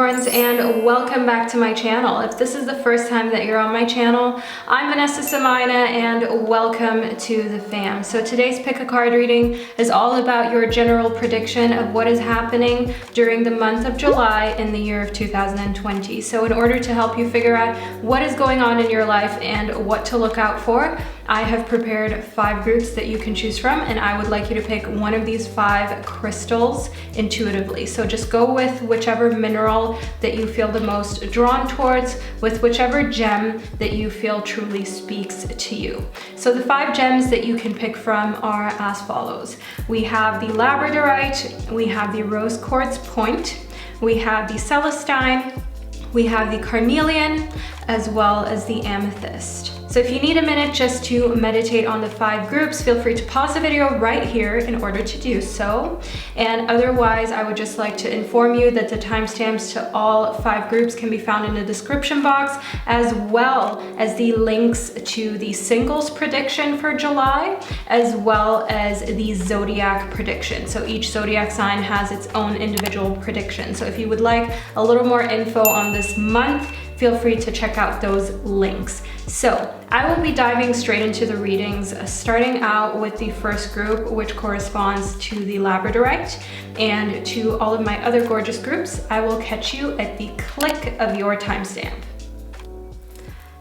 Capricorns, and welcome back to my channel. If this is the first time that you're on my channel, I'm Vanessa and welcome to the fam. So today's pick a card reading is all about your general prediction of what is happening during the month of July in the year of 2020. So in order to help you figure out what is going on in your life and what to look out for, I have prepared 5 groups that you can choose from, and I would like you to pick one of these 5 crystals intuitively. So just go with whichever mineral that you feel the most drawn towards, with whichever gem that you feel truly speaks to you. So the 5 gems that you can pick from are as follows. We have the Labradorite, we have the rose quartz point, we have the Celestine, we have the Carnelian, as well as the Amethyst. So if you need a minute just to meditate on the 5 groups, feel free to pause the video right here in order to do so. And otherwise, I would just like to inform you that the timestamps to all 5 groups can be found in the description box, as well as the links to the singles prediction for July, as well as the zodiac prediction. So each zodiac sign has its own individual prediction. So if you would like a little more info on this month, feel free to check out those links. So I will be diving straight into the readings, starting out with the first group, which corresponds to the Labradorite, and to all of my other gorgeous groups, I will catch you at the click of your timestamp.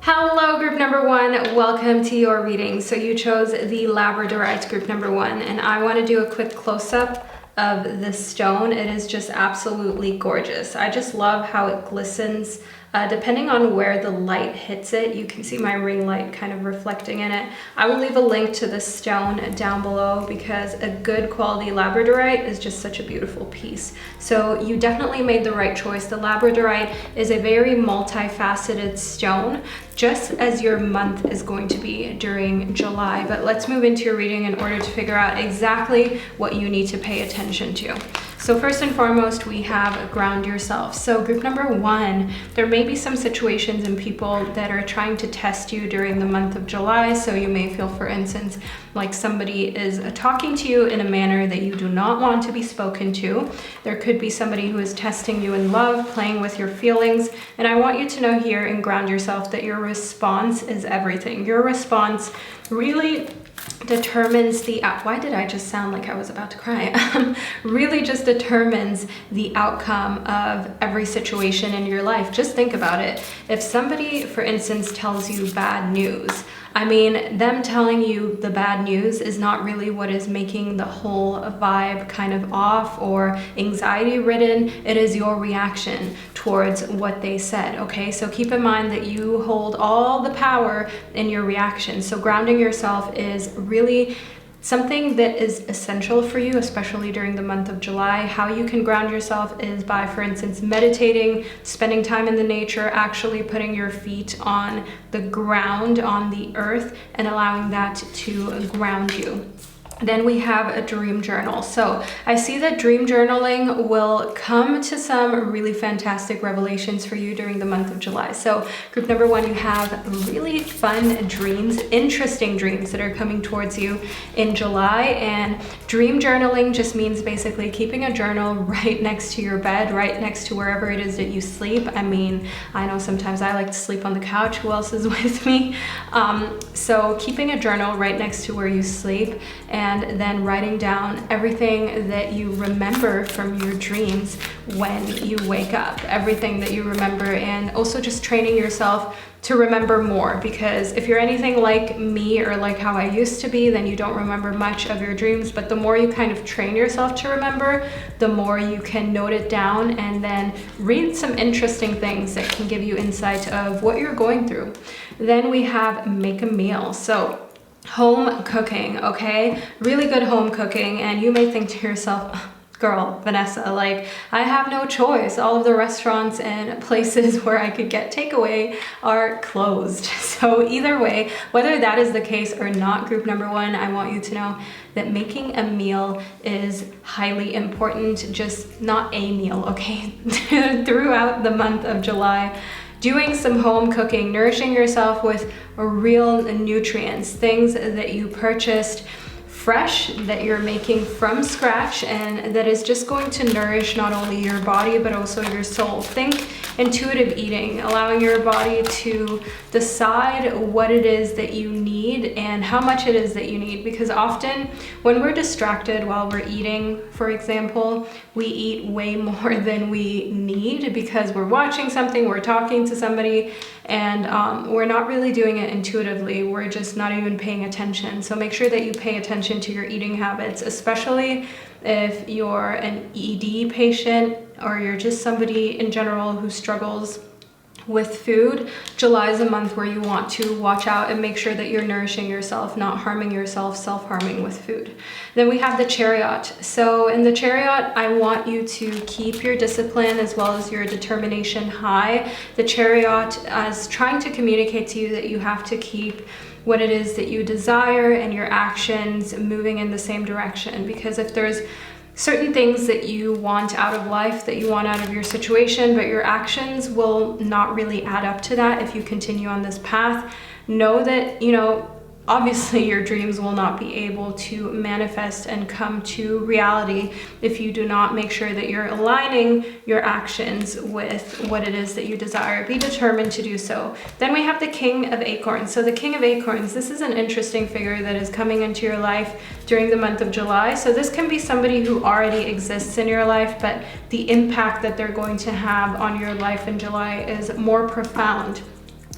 Hello, group number 1, welcome to your reading. So you chose the Labradorite, group number 1, and I want to do a quick close-up of this stone. It is just absolutely gorgeous. I just love how it glistens. Depending on where the light hits it, you can see my ring light kind of reflecting in it. I will leave a link to this stone down below because a good quality Labradorite is just such a beautiful piece. So you definitely made the right choice. The Labradorite is a very multifaceted stone, just as your month is going to be during July. But let's move into your reading in order to figure out exactly what you need to pay attention to. So first and foremost, we have ground yourself. So group number 1, there may be some situations and people that are trying to test you during the month of July. So you may feel, for instance, like somebody is talking to you in a manner that you do not want to be spoken to. There could be somebody who is testing you in love, playing with your feelings. And I want you to know here and ground yourself that your response is everything. Your response really determines the why did I just sound like I was about to cry? Really just determines the outcome of every situation in your life. Just think about it. If somebody, for instance, tells you bad news, I mean, them telling you the bad news is not really what is making the whole vibe kind of off or anxiety ridden. It is your reaction towards what they said, okay? So keep in mind that you hold all the power in your reaction. So grounding yourself is really something that is essential for you, especially during the month of July. How you can ground yourself is by, for instance, meditating, spending time in the nature, actually putting your feet on the ground, on the earth, and allowing that to ground you. Then we have a dream journal. So I see that dream journaling will come to some really fantastic revelations for you during the month of July. So group number 1, you have really fun dreams, interesting dreams that are coming towards you in July. And dream journaling just means basically keeping a journal right next to your bed, right next to wherever it is that you sleep. I mean, I know sometimes I like to sleep on the couch. Who else is with me? So keeping a journal right next to where you sleep, and then writing down everything that you remember from your dreams when you wake up, everything that you remember, and also just training yourself to remember more, because if you're anything like me or like how I used to be, then you don't remember much of your dreams. But the more you kind of train yourself to remember, the more you can note it down and then read some interesting things that can give you insight of what you're going through. Then we have make a meal. So home cooking, okay? Really good home cooking. And you may think to yourself, girl, Vanessa, like I have no choice. All of the restaurants and places where I could get takeaway are closed. So either way, whether that is the case or not, group number 1, I want you to know that making a meal is highly important, just not a meal, okay? Throughout the month of July, doing some home cooking, nourishing yourself with real nutrients, things that you purchased fresh, that you're making from scratch, and that is just going to nourish not only your body but also your soul. Think intuitive eating, allowing your body to decide what it is that you need and how much it is that you need, because often when we're distracted while we're eating, for example, we eat way more than we need because we're watching something, we're talking to somebody, and we're not really doing it intuitively. We're just not even paying attention. So make sure that you pay attention to your eating habits, especially if you're an ED patient or you're just somebody in general who struggles with food. July is a month where you want to watch out and make sure that you're nourishing yourself, not harming yourself, self-harming with food. Then we have the Chariot. So in the Chariot, I want you to keep your discipline as well as your determination high. The Chariot is trying to communicate to you that you have to keep what it is that you desire and your actions moving in the same direction, because if there's certain things that you want out of life, that you want out of your situation, but your actions will not really add up to that if you continue on this path, know that, obviously your dreams will not be able to manifest and come to reality if you do not make sure that you're aligning your actions with what it is that you desire. Be determined to do so. Then we have the King of Acorns. So the King of Acorns, this is an interesting figure that is coming into your life during the month of July. So this can be somebody who already exists in your life, but the impact that they're going to have on your life in July is more profound.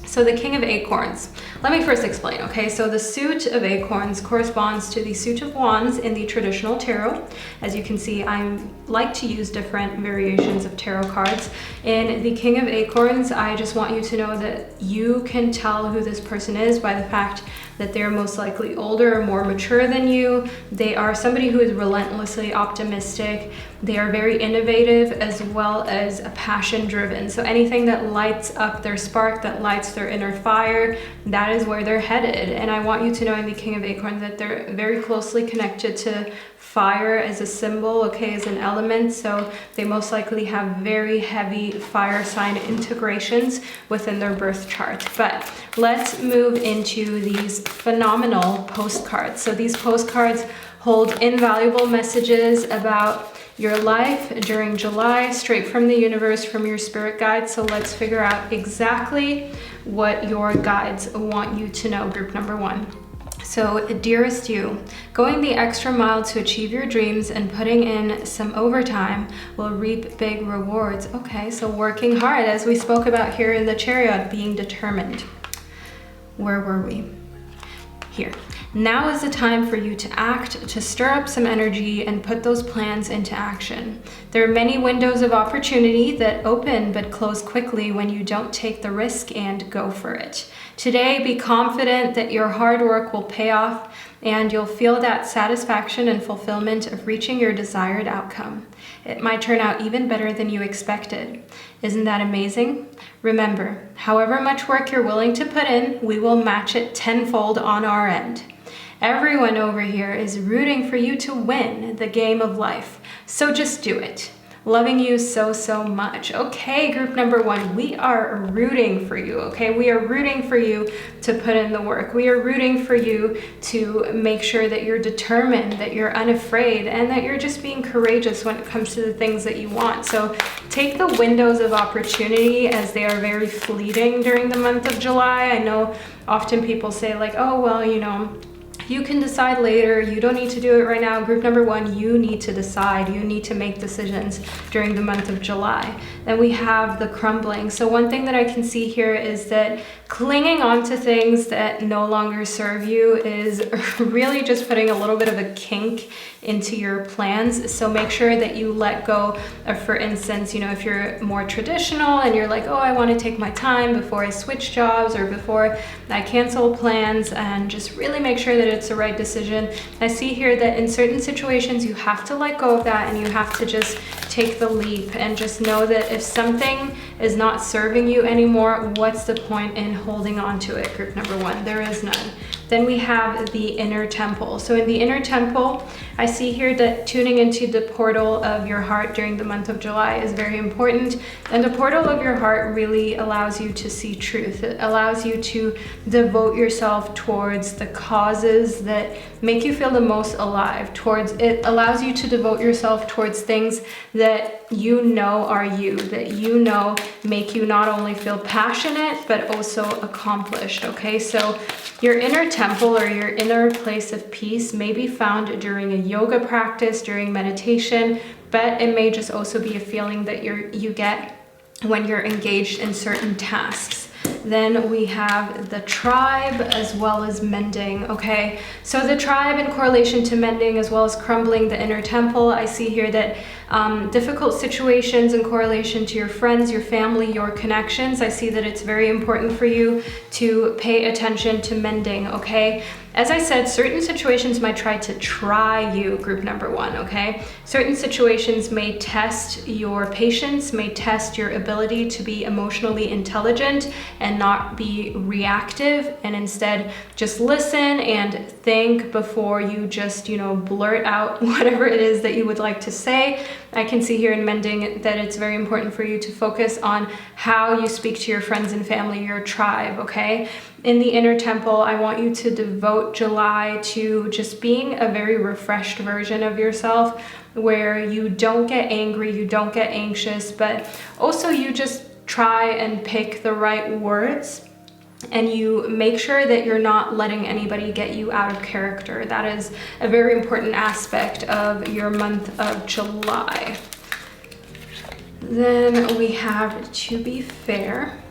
So the King of Acorns, let me first explain, okay? So the suit of acorns corresponds to the suit of wands in the traditional tarot. As you can see, I like to use different variations of tarot cards. In the King of Acorns, I just want you to know that you can tell who this person is by the fact that they're most likely older or more mature than you. They are somebody who is relentlessly optimistic. They are very innovative as well as passion driven. So anything that lights up their spark, that lights their inner fire, that is where they're headed. And I want you to know in the King of Acorns that they're very closely connected to fire as a symbol, okay, as an element. So they most likely have very heavy fire sign integrations within their birth chart. But let's move into these phenomenal postcards. So these postcards hold invaluable messages about your life during July, straight from the universe, from your spirit guides. So let's figure out exactly what your guides want you to know. Group number one. So, dearest you, going the extra mile to achieve your dreams and putting in some overtime will reap big rewards. Okay, so working hard, as we spoke about here in the Chariot, being determined. Where were we? Here. Now is the time for you to act, to stir up some energy and put those plans into action. There are many windows of opportunity that open but close quickly when you don't take the risk and go for it. Today, be confident that your hard work will pay off and you'll feel that satisfaction and fulfillment of reaching your desired outcome. It might turn out even better than you expected. Isn't that amazing? Remember, however much work you're willing to put in, we will match it tenfold on our end. Everyone over here is rooting for you to win the game of life, so just do it. Loving you so, so much. Okay, group number one, we are rooting for you, okay? We are rooting for you to put in the work. We are rooting for you to make sure that you're determined, that you're unafraid, and that you're just being courageous when it comes to the things that you want. So take the windows of opportunity, as they are very fleeting during the month of July. I know often people say like, oh, well, you can decide later. You don't need to do it right now. Group number one, you need to decide. You need to make decisions during the month of July. Then we have the crumbling. So one thing that I can see here is that clinging on to things that no longer serve you is really just putting a little bit of a kink into your plans. So make sure that you let go of, for instance, if you're more traditional and you're like, oh, I want to take my time before I switch jobs or before I cancel plans, and just really make sure that it's the right decision. I see here that in certain situations you have to let go of that and you have to just take the leap and just know that if something is not serving you anymore, what's the point in holding on to it? Group number one, there is none. Then we have the inner temple. So in the inner temple, I see here that tuning into the portal of your heart during the month of July is very important. And the portal of your heart really allows you to see truth. It allows you to devote yourself towards the causes that make you feel the most alive. It allows you to devote yourself towards things that you know are you, that you know make you not only feel passionate, but also accomplished, okay? So your inner temple or your inner place of peace may be found during a yoga practice, during meditation, but it may just also be a feeling that you get when you're engaged in certain tasks. Then we have the tribe as well as mending, okay? So the tribe in correlation to mending as well as crumbling the inner temple. I see here that difficult situations in correlation to your friends, your family, your connections. I see that it's very important for you to pay attention to mending, okay? As I said, certain situations might try to try you, group number one, okay? Certain situations may test your patience, may test your ability to be emotionally intelligent and not be reactive, and instead just listen and think before you just, blurt out whatever it is that you would like to say. I can see here in mending that it's very important for you to focus on how you speak to your friends and family, your tribe, okay? In the inner temple, I want you to devote July to just being a very refreshed version of yourself, where you don't get angry, you don't get anxious, but also you just try and pick the right words, and you make sure that you're not letting anybody get you out of character. That is a very important aspect of your month of July. Then we have to be fair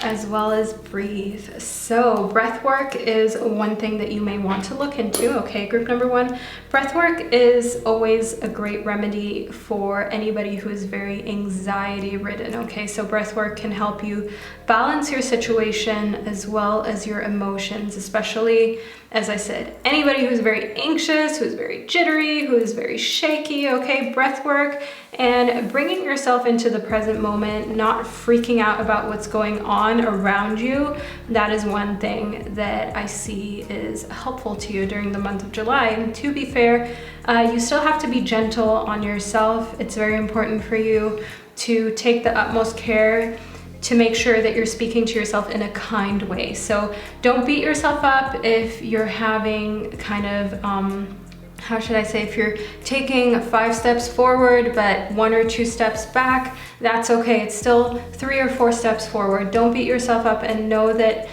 as well as breathe. So breath work is one thing that you may want to look into, okay, group number one. Breath work is always a great remedy for anybody who is very anxiety ridden, okay? So breath work can help you balance your situation as well as your emotions, especially, as I said, anybody who's very anxious, who's very jittery, who is very shaky, okay? Breath work and bringing yourself into the present moment, not freaking out about what's going on around you. That is one thing that I see is helpful to you during the month of July. And to be fair, you still have to be gentle on yourself. It's very important for you to take the utmost care to make sure that you're speaking to yourself in a kind way. So don't beat yourself up if you're having kind of, how should I say, if you're taking 5 steps forward, but 1 or 2 steps back, that's okay. It's still 3 or 4 steps forward. Don't beat yourself up, and know that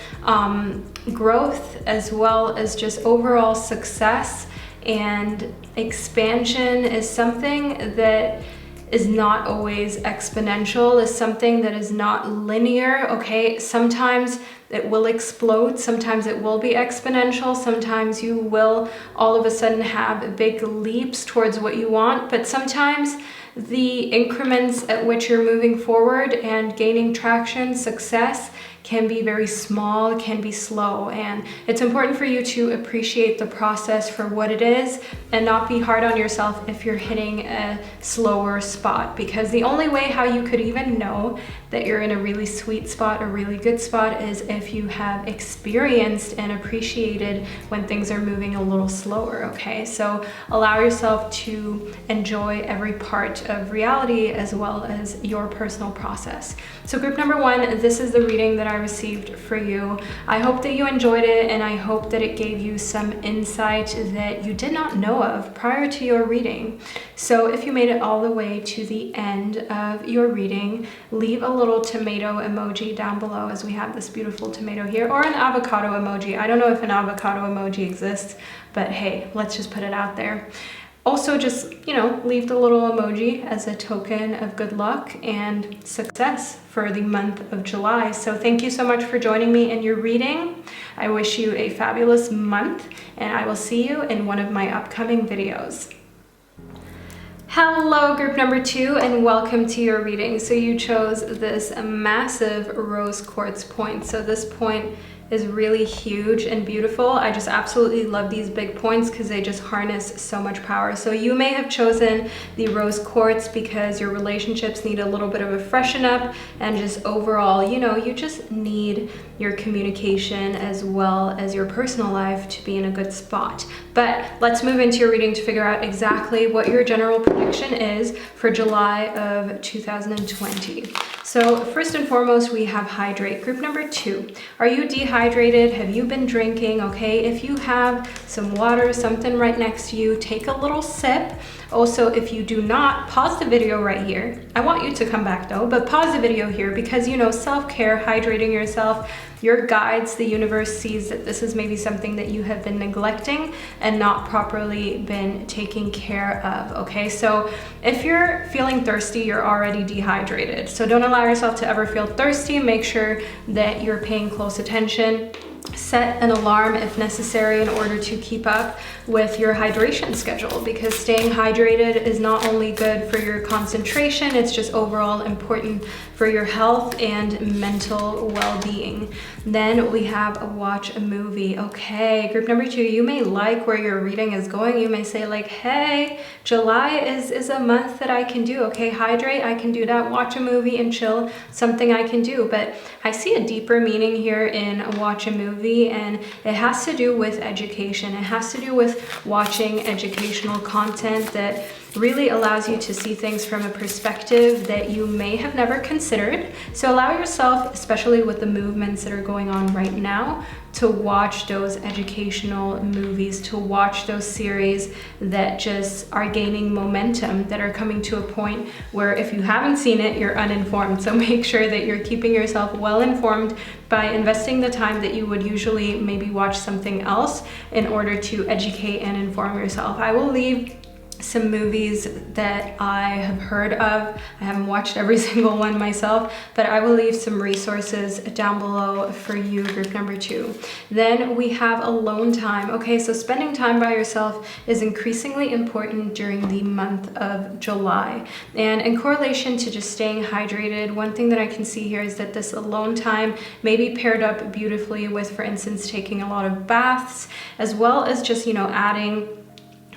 growth as well as just overall success and expansion is something that is not always exponential, is something that is not linear, okay? Sometimes it will explode, sometimes it will be exponential, sometimes you will all of a sudden have big leaps towards what you want, but sometimes the increments at which you're moving forward and gaining traction, success, can be very small, can be slow, and it's important for you to appreciate the process for what it is and not be hard on yourself if you're hitting a slower spot, because the only way how you could even know that you're in a really sweet spot, a really good spot, is if you have experienced and appreciated when things are moving a little slower, okay? So allow yourself to enjoy every part of reality as well as your personal process. So group number one, this is the reading that I received for you. I hope that you enjoyed it, and I hope that it gave you some insight that you did not know of prior to your reading. So if you made it all the way to the end of your reading, leave a little tomato emoji down below, as we have this beautiful tomato here, or an avocado emoji. I don't know if an avocado emoji exists, but hey, let's just put it out there. Also, just, leave the little emoji as a token of good luck and success for the month of July. So thank you so much for joining me in your reading. I wish you a fabulous month, and I will see you in one of my upcoming videos. Hello, group number 2, and welcome to your reading. So you chose this massive rose quartz point. So this point is really huge and beautiful. I just absolutely love these big points because they just harness so much power. So you may have chosen the rose quartz because your relationships need a little bit of a freshen up, and just overall, you know, you just need your communication as well as your personal life to be in a good spot. But let's move into your reading to figure out exactly what your general prediction is for July of 2020. So first and foremost, we have hydrate. Group number 2. Are you dehydrated? Have you been drinking? Okay, if you have some water, something right next to you, take a little sip. Also, if you do not, pause the video right here. I want you to come back though, but pause the video here because, you know, self-care, hydrating yourself, your guides, the universe sees that this is maybe something that you have been neglecting and not properly been taking care of, okay? So if you're feeling thirsty, you're already dehydrated. So don't allow yourself to ever feel thirsty. Make sure that you're paying close attention. Set an alarm if necessary in order to keep up with your hydration schedule, because staying hydrated is not only good for your concentration, it's just overall important for your health and mental well-being. Then we have watch a movie. Okay, group number 2, you may like where your reading is going. You may say like, hey, July is a month that I can do. Okay, hydrate, I can do that. Watch a movie and chill, something I can do. But I see a deeper meaning here in watch a movie, and it has to do with education. It has to do with watching educational content that really allows you to see things from a perspective that you may have never considered. So allow yourself, especially with the movements that are going on right now, to watch those educational movies, to watch those series that just are gaining momentum, that are coming to a point where if you haven't seen it, you're uninformed. So make sure that you're keeping yourself well informed by investing the time that you would usually maybe watch something else in order to educate and inform yourself. I will leave some movies that I have heard of. I haven't watched every single one myself, but I will leave some resources down below for you, group number 2. Then we have alone time. Okay, so spending time by yourself is increasingly important during the month of July. And in correlation to just staying hydrated, one thing that I can see here is that this alone time may be paired up beautifully with, for instance, taking a lot of baths, as well as just, you know, adding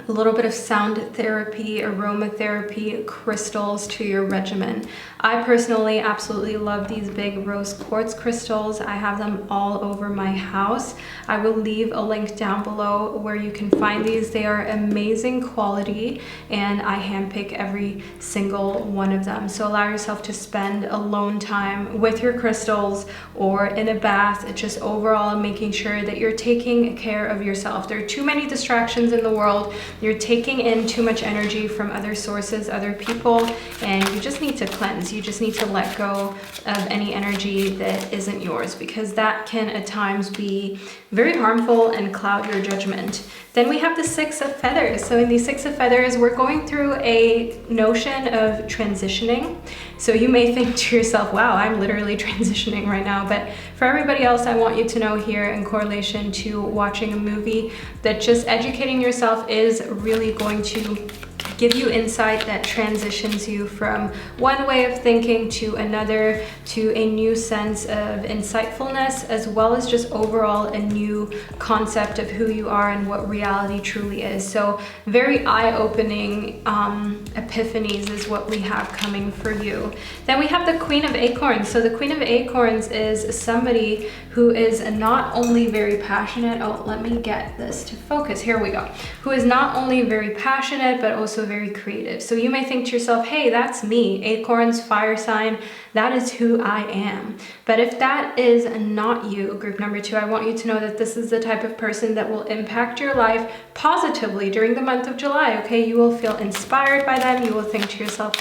a little bit of sound therapy, aromatherapy, crystals to your regimen. I personally absolutely love these big rose quartz crystals. I have them all over my house. I will leave a link down below where you can find these. They are amazing quality, and I handpick every single one of them. So allow yourself to spend alone time with your crystals or in a bath, just overall making sure that you're taking care of yourself. There are too many distractions in the world. You're taking in too much energy from other sources, other people, and you just need to cleanse. You just need to let go of any energy that isn't yours, because that can at times be very harmful and cloud your judgment. Then we have the 6 of feathers. So in the 6 of feathers, we're going through a notion of transitioning. So you may think to yourself, wow, I'm literally transitioning right now. But for everybody else, I want you to know here in correlation to watching a movie that just educating yourself is really going to give you insight that transitions you from one way of thinking to another, to a new sense of insightfulness, as well as just overall a new concept of who you are and what reality truly is. So very eye-opening epiphanies is what we have coming for you. Then we have the Queen of Acorns. So the Queen of Acorns is somebody who is not only very passionate, oh, let me get this to focus, here we go, who is not only very passionate, but also very creative. So you may think to yourself, hey, that's me, acorns, fire sign, that is who I am. But if that is not you, group number 2, I want you to know that this is the type of person that will impact your life positively during the month of July, okay? You will feel inspired by them. You will think to yourself,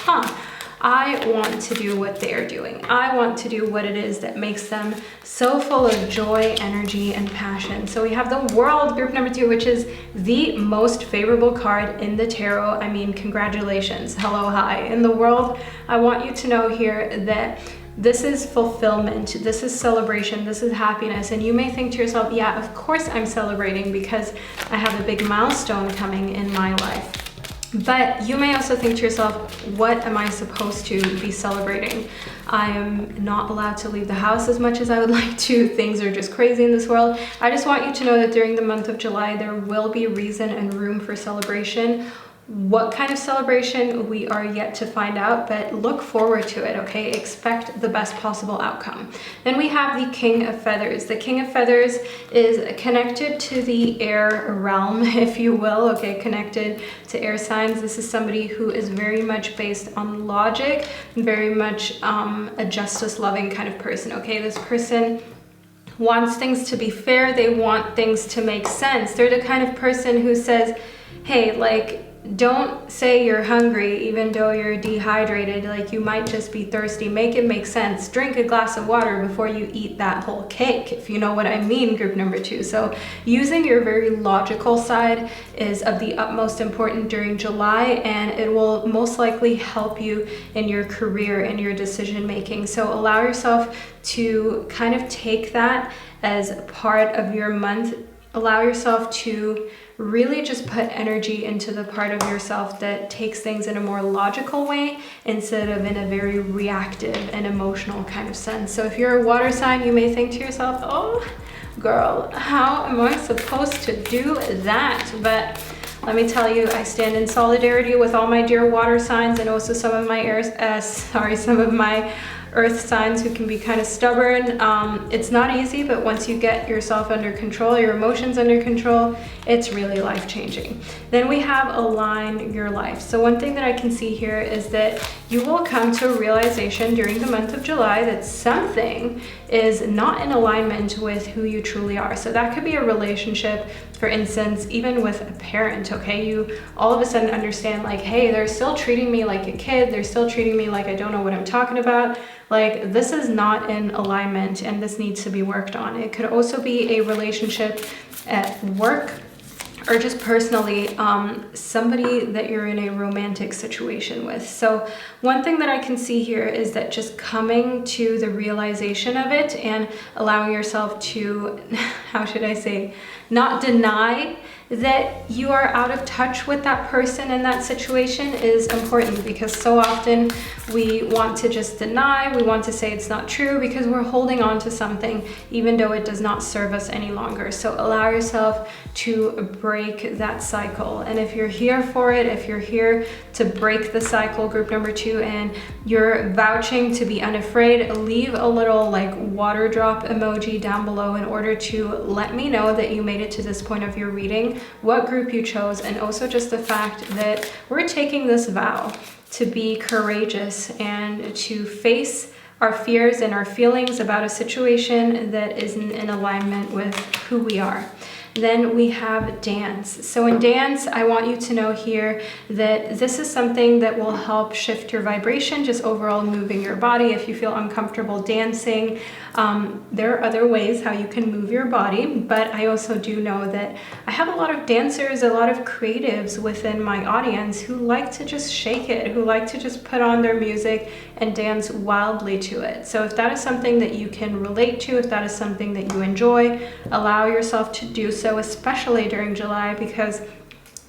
I want to do what they're doing. I want to do what it is that makes them so full of joy, energy, and passion. So we have the World, group number 2, which is the most favorable card in the tarot. I mean, congratulations, hello, hi. In the World, I want you to know here that this is fulfillment, this is celebration, this is happiness. And you may think to yourself, yeah, of course I'm celebrating because I have a big milestone coming in my life. But you may also think to yourself, what am I supposed to be celebrating? I am not allowed to leave the house as much as I would like to. Things are just crazy in this world. I just want you to know that during the month of July, there will be reason and room for celebration. What kind of celebration, we are yet to find out, but look forward to it, okay? Expect the best possible outcome. Then we have the King of Feathers. The King of Feathers is connected to the air realm, if you will, okay? Connected to air signs. This is somebody who is very much based on logic, very much a justice-loving kind of person, okay? This person wants things to be fair. They want things to make sense. They're the kind of person who says, hey, like, don't say you're hungry even though you're dehydrated. Like, you might just be thirsty. Make it make sense. Drink a glass of water before you eat that whole cake, if you know what I mean, group number 2. So using your very logical side is of the utmost importance during July, and it will most likely help you in your career and your decision making. So allow yourself to kind of take that as part of your month. Allow yourself to really just put energy into the part of yourself that takes things in a more logical way instead of in a very reactive and emotional kind of sense. So if you're a water sign, you may think to yourself, oh girl, how am I supposed to do that? But let me tell you, I stand in solidarity with all my dear water signs, and also some of my some of my earth signs who can be kind of stubborn. It's not easy, but once you get yourself under control, your emotions under control, it's really life-changing. Then we have align your life. So one thing that I can see here is that you will come to a realization during the month of July that something is not in alignment with who you truly are. So that could be a relationship, for instance, even with a parent, okay? You all of a sudden understand, like, hey, they're still treating me like a kid. They're still treating me like I don't know what I'm talking about. Like, this is not in alignment and this needs to be worked on. It could also be a relationship at work, or just personally, somebody that you're in a romantic situation with. So one thing that I can see here is that just coming to the realization of it and allowing yourself to, how should I say, not deny that you are out of touch with that person in that situation is important, because so often we want to just deny, we want to say it's not true because we're holding on to something even though it does not serve us any longer. So allow yourself to break that cycle. And if you're here for it, if you're here to break the cycle, group number 2, and you're vouching to be unafraid, leave a little like water drop emoji down below in order to let me know that you made it to this point of your reading, what group you chose, and also just the fact that we're taking this vow to be courageous and to face our fears and our feelings about a situation that isn't in alignment with who we are. Then we have dance. So in dance, I want you to know here that this is something that will help shift your vibration, just overall moving your body. If you feel uncomfortable dancing, there are other ways how you can move your body, but I also do know that I have a lot of dancers, a lot of creatives within my audience who like to just shake it, who like to just put on their music and dance wildly to it. So if that is something that you can relate to, if that is something that you enjoy, allow yourself to do so, especially during July, because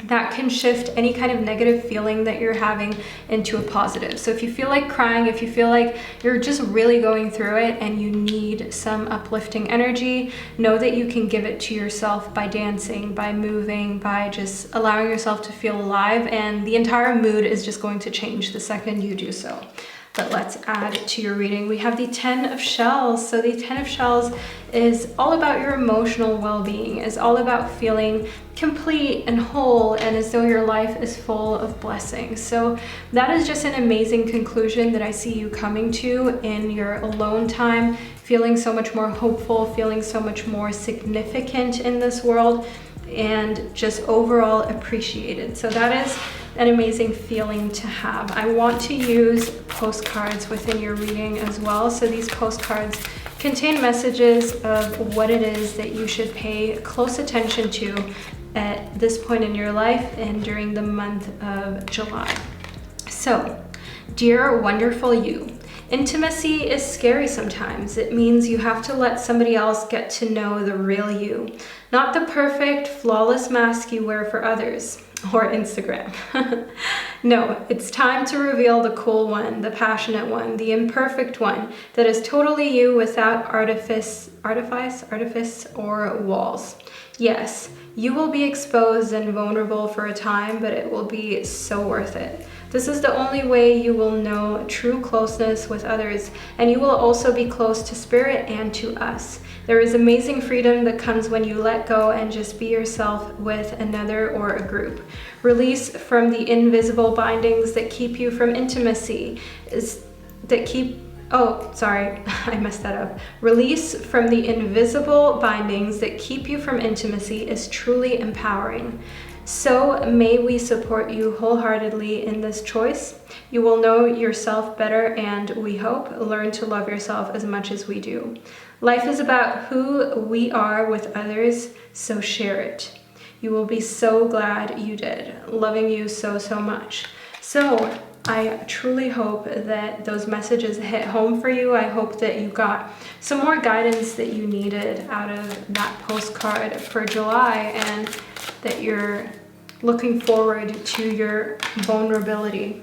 that can shift any kind of negative feeling that you're having into a positive. So if you feel like crying, if you feel like you're just really going through it and you need some uplifting energy, know that you can give it to yourself by dancing, by moving, by just allowing yourself to feel alive, and the entire mood is just going to change the second you do so. But let's add to your reading. We have the 10 of Shells. So the 10 of Shells is all about your emotional well-being, is all about feeling complete and whole and as though your life is full of blessings. So that is just an amazing conclusion that I see you coming to in your alone time, feeling so much more hopeful, feeling so much more significant in this world, and just overall appreciated. So that is an amazing feeling to have. I want to use postcards within your reading as well. So these postcards contain messages of what it is that you should pay close attention to at this point in your life and during the month of July. So, dear wonderful you, intimacy is scary sometimes. It means you have to let somebody else get to know the real you, not the perfect, flawless mask you wear for others. or Instagram. No, it's time to reveal the cool one, the passionate one, the imperfect one that is totally you without artifice or walls. Yes, you will be exposed and vulnerable for a time, but it will be so worth it. This is the only way you will know true closeness with others, and you will also be close to spirit and to us. There is amazing freedom that comes when you let go and just be yourself with another or a group. Release from the invisible bindings that keep you from intimacy, I messed that up. Release from the invisible bindings that keep you from intimacy is truly empowering. So may we support you wholeheartedly in this choice. You will know yourself better and, we hope, learn to love yourself as much as we do. Life is about who we are with others, so share it. You will be so glad you did. Loving you so, so much. So I truly hope that those messages hit home for you. I hope that you got some more guidance that you needed out of that postcard for July, and that you're looking forward to your vulnerability.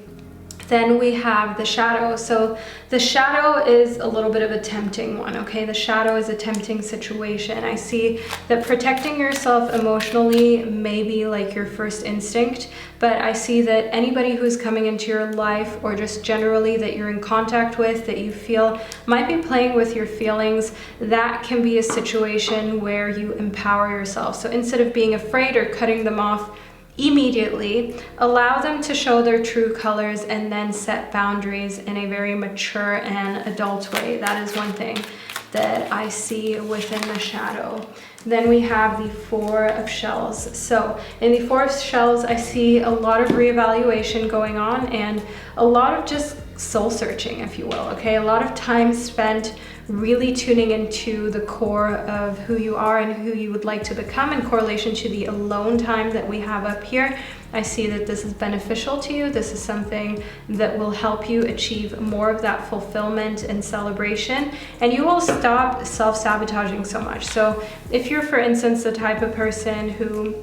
Then we have the shadow. So the shadow is a little bit of a tempting one, okay? The shadow is a tempting situation. I see that protecting yourself emotionally may be like your first instinct, but I see that anybody who's coming into your life, or just generally that you're in contact with, that you feel might be playing with your feelings, that can be a situation where you empower yourself. So instead of being afraid or cutting them off immediately, allow them to show their true colors and then set boundaries in a very mature and adult way. That is one thing that I see within the shadow. Then we have the Four of Shells. So in the Four of Shells, I see a lot of reevaluation going on and a lot of just soul searching, if you will, okay? A lot of time spent really tuning into the core of who you are and who you would like to become in correlation to the alone time that we have up here. I see that this is beneficial to you. This is something that will help you achieve more of that fulfillment and celebration, and you will stop self-sabotaging so much. So if you're, for instance, the type of person who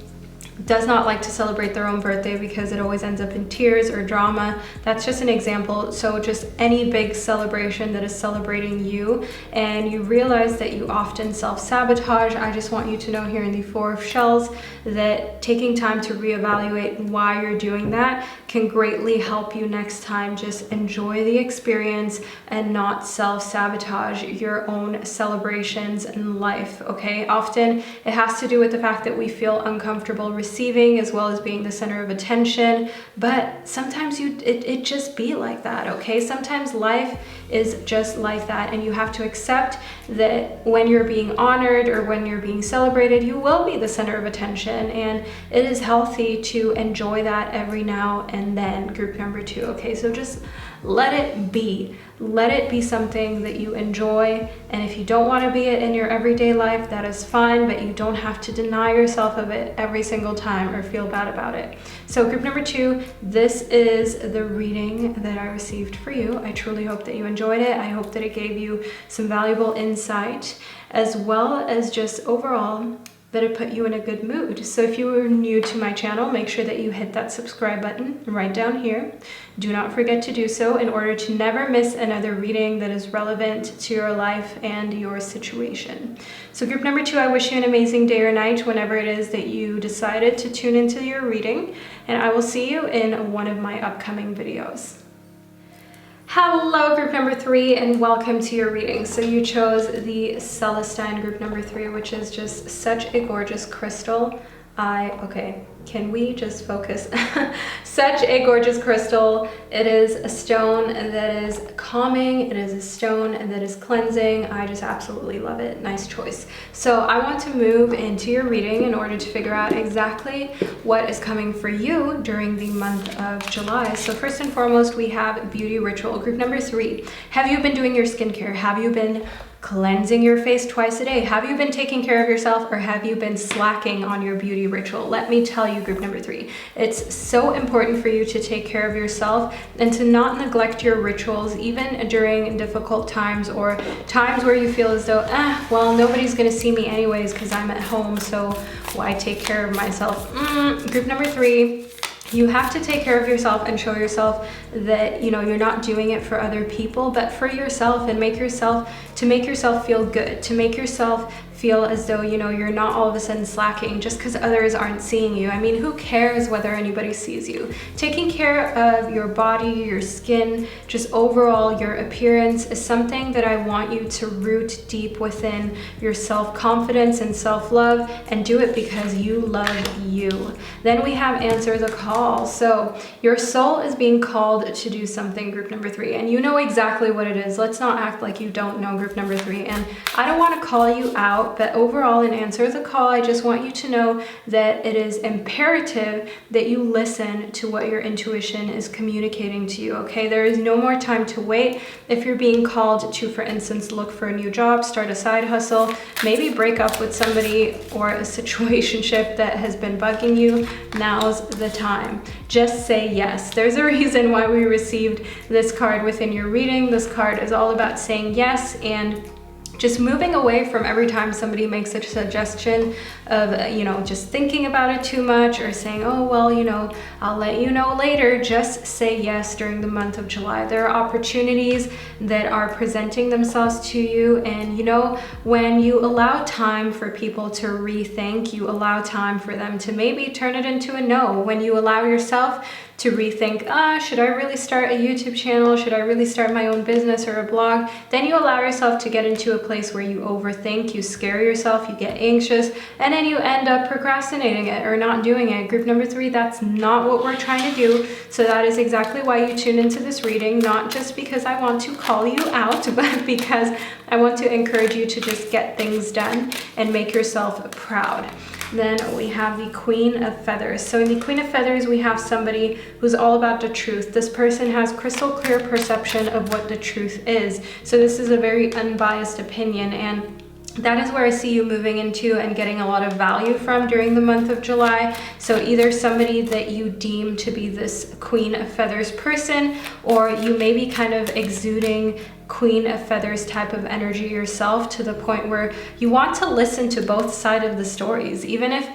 does not like to celebrate their own birthday because it always ends up in tears or drama, that's just an example. So just any big celebration that is celebrating you and you realize that you often self-sabotage, I just want you to know here in the Four of Shells that taking time to reevaluate why you're doing that can greatly help you next time. Just enjoy the experience and not self-sabotage your own celebrations in life, okay? Often it has to do with the fact that we feel uncomfortable receiving as well as being the center of attention, but sometimes it just be like that, okay? Sometimes life is just like that, and you have to accept that when you're being honored or when you're being celebrated, you will be the center of attention, and it is healthy to enjoy that every now and then. Group number 2, okay? So just let it be. Let it be something that you enjoy, and if you don't want to be it in your everyday life, that is fine, but you don't have to deny yourself of it every single time or feel bad about it. So group number 2, this is the reading that I received for you. I truly hope that you enjoyed it. I hope that it gave you some valuable insight, as well as just overall that it put you in a good mood. So if you are new to my channel, make sure that you hit that subscribe button right down here. Do not forget to do so in order to never miss another reading that is relevant to your life and your situation. So group number 2, I wish you an amazing day or night whenever it is that you decided to tune into your reading, and I will see you in one of my upcoming videos. Hello group number 3, and welcome to your reading. So you chose the Celestine group number 3, which is just such a gorgeous crystal. Okay, can we just focus? Such a gorgeous crystal. It is a stone that is calming. It is a stone that is cleansing. I just absolutely love it. Nice choice. So I want to move into your reading in order to figure out exactly what is coming for you during the month of July. So first and foremost, we have beauty ritual. Group number 3. Have you been doing your skincare? Have you been cleansing your face twice a day? Have you been taking care of yourself, or have you been slacking on your beauty ritual? Let me tell you, group number 3, it's so important for you to take care of yourself and to not neglect your rituals, even during difficult times or times where you feel as though, well, nobody's gonna see me anyways because I'm at home, so why take care of myself? Group number 3, You have to take care of yourself and show yourself that, you know, you're not doing it for other people, but for yourself, and make yourself feel good, to make yourself feel as though, you know, you're not all of a sudden slacking just because others aren't seeing you. I mean, who cares whether anybody sees you? Taking care of your body, your skin, just overall your appearance is something that I want you to root deep within your self-confidence and self-love, and do it because you love you. Then we have answer the call. So your soul is being called to do something, group number 3, and you know exactly what it is. Let's not act like you don't know, group number 3. And I don't want to call you out, but overall in answer the call, I just want you to know that it is imperative that you listen to what your intuition is communicating to you, okay? There is no more time to wait. If you're being called to, for instance, look for a new job, start a side hustle, maybe break up with somebody or a situationship that has been bugging you, now's the time. Just say yes. There's a reason why we received this card within your reading. This card is all about saying yes and just moving away from every time somebody makes a suggestion of, you know, just thinking about it too much or saying, oh, well, you know, I'll let you know later. Just say yes during the month of July. There are opportunities that are presenting themselves to you. And, you know, when you allow time for people to rethink, you allow time for them to maybe turn it into a no. When you allow yourself to rethink, should I really start a YouTube channel? Should I really start my own business or a blog? Then you allow yourself to get into a place where you overthink, you scare yourself, you get anxious, and then you end up procrastinating it or not doing it. Group number 3, that's not what we're trying to do. So that is exactly why you tune into this reading, not just because I want to call you out, but because I want to encourage you to just get things done and make yourself proud. Then we have the Queen of Feathers. So in the Queen of Feathers, we have somebody who's all about the truth. This person has crystal clear perception of what the truth is. So this is a very unbiased opinion, and that is where I see you moving into and getting a lot of value from during the month of July. So either somebody that you deem to be this Queen of Feathers person, or you may be kind of exuding Queen of Feathers type of energy yourself, to the point where you want to listen to both sides of the stories, even if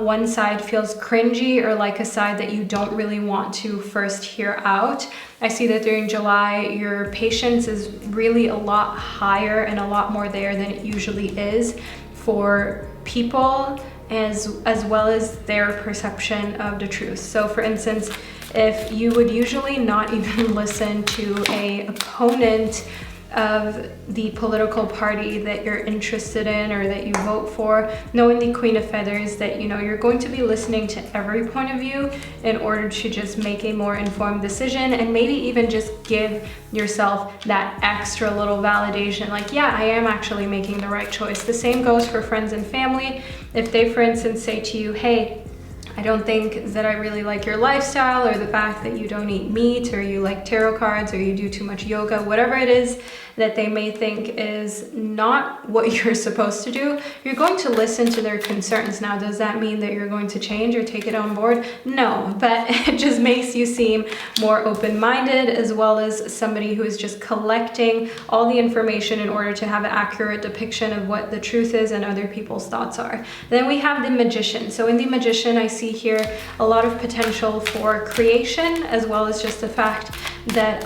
one side feels cringy or like a side that you don't really want to first hear out. I see that during July, your patience is really a lot higher and a lot more there than it usually is for people, as well as their perception of the truth. So for instance, if you would usually not even listen to an opponent of the political party that you're interested in or that you vote for, knowing the Queen of Feathers, that, you know, you're going to be listening to every point of view in order to just make a more informed decision, and maybe even just give yourself that extra little validation, like, yeah, I am actually making the right choice. The same goes for friends and family. If they, for instance, say to you, hey, I don't think that I really like your lifestyle, or the fact that you don't eat meat, or you like tarot cards, or you do too much yoga, whatever it is that they may think is not what you're supposed to do, you're going to listen to their concerns. Now, does that mean that you're going to change or take it on board? No, but it just makes you seem more open-minded, as well as somebody who is just collecting all the information in order to have an accurate depiction of what the truth is and other people's thoughts are. Then we have the Magician. So in the Magician, I see here a lot of potential for creation, as well as just the fact that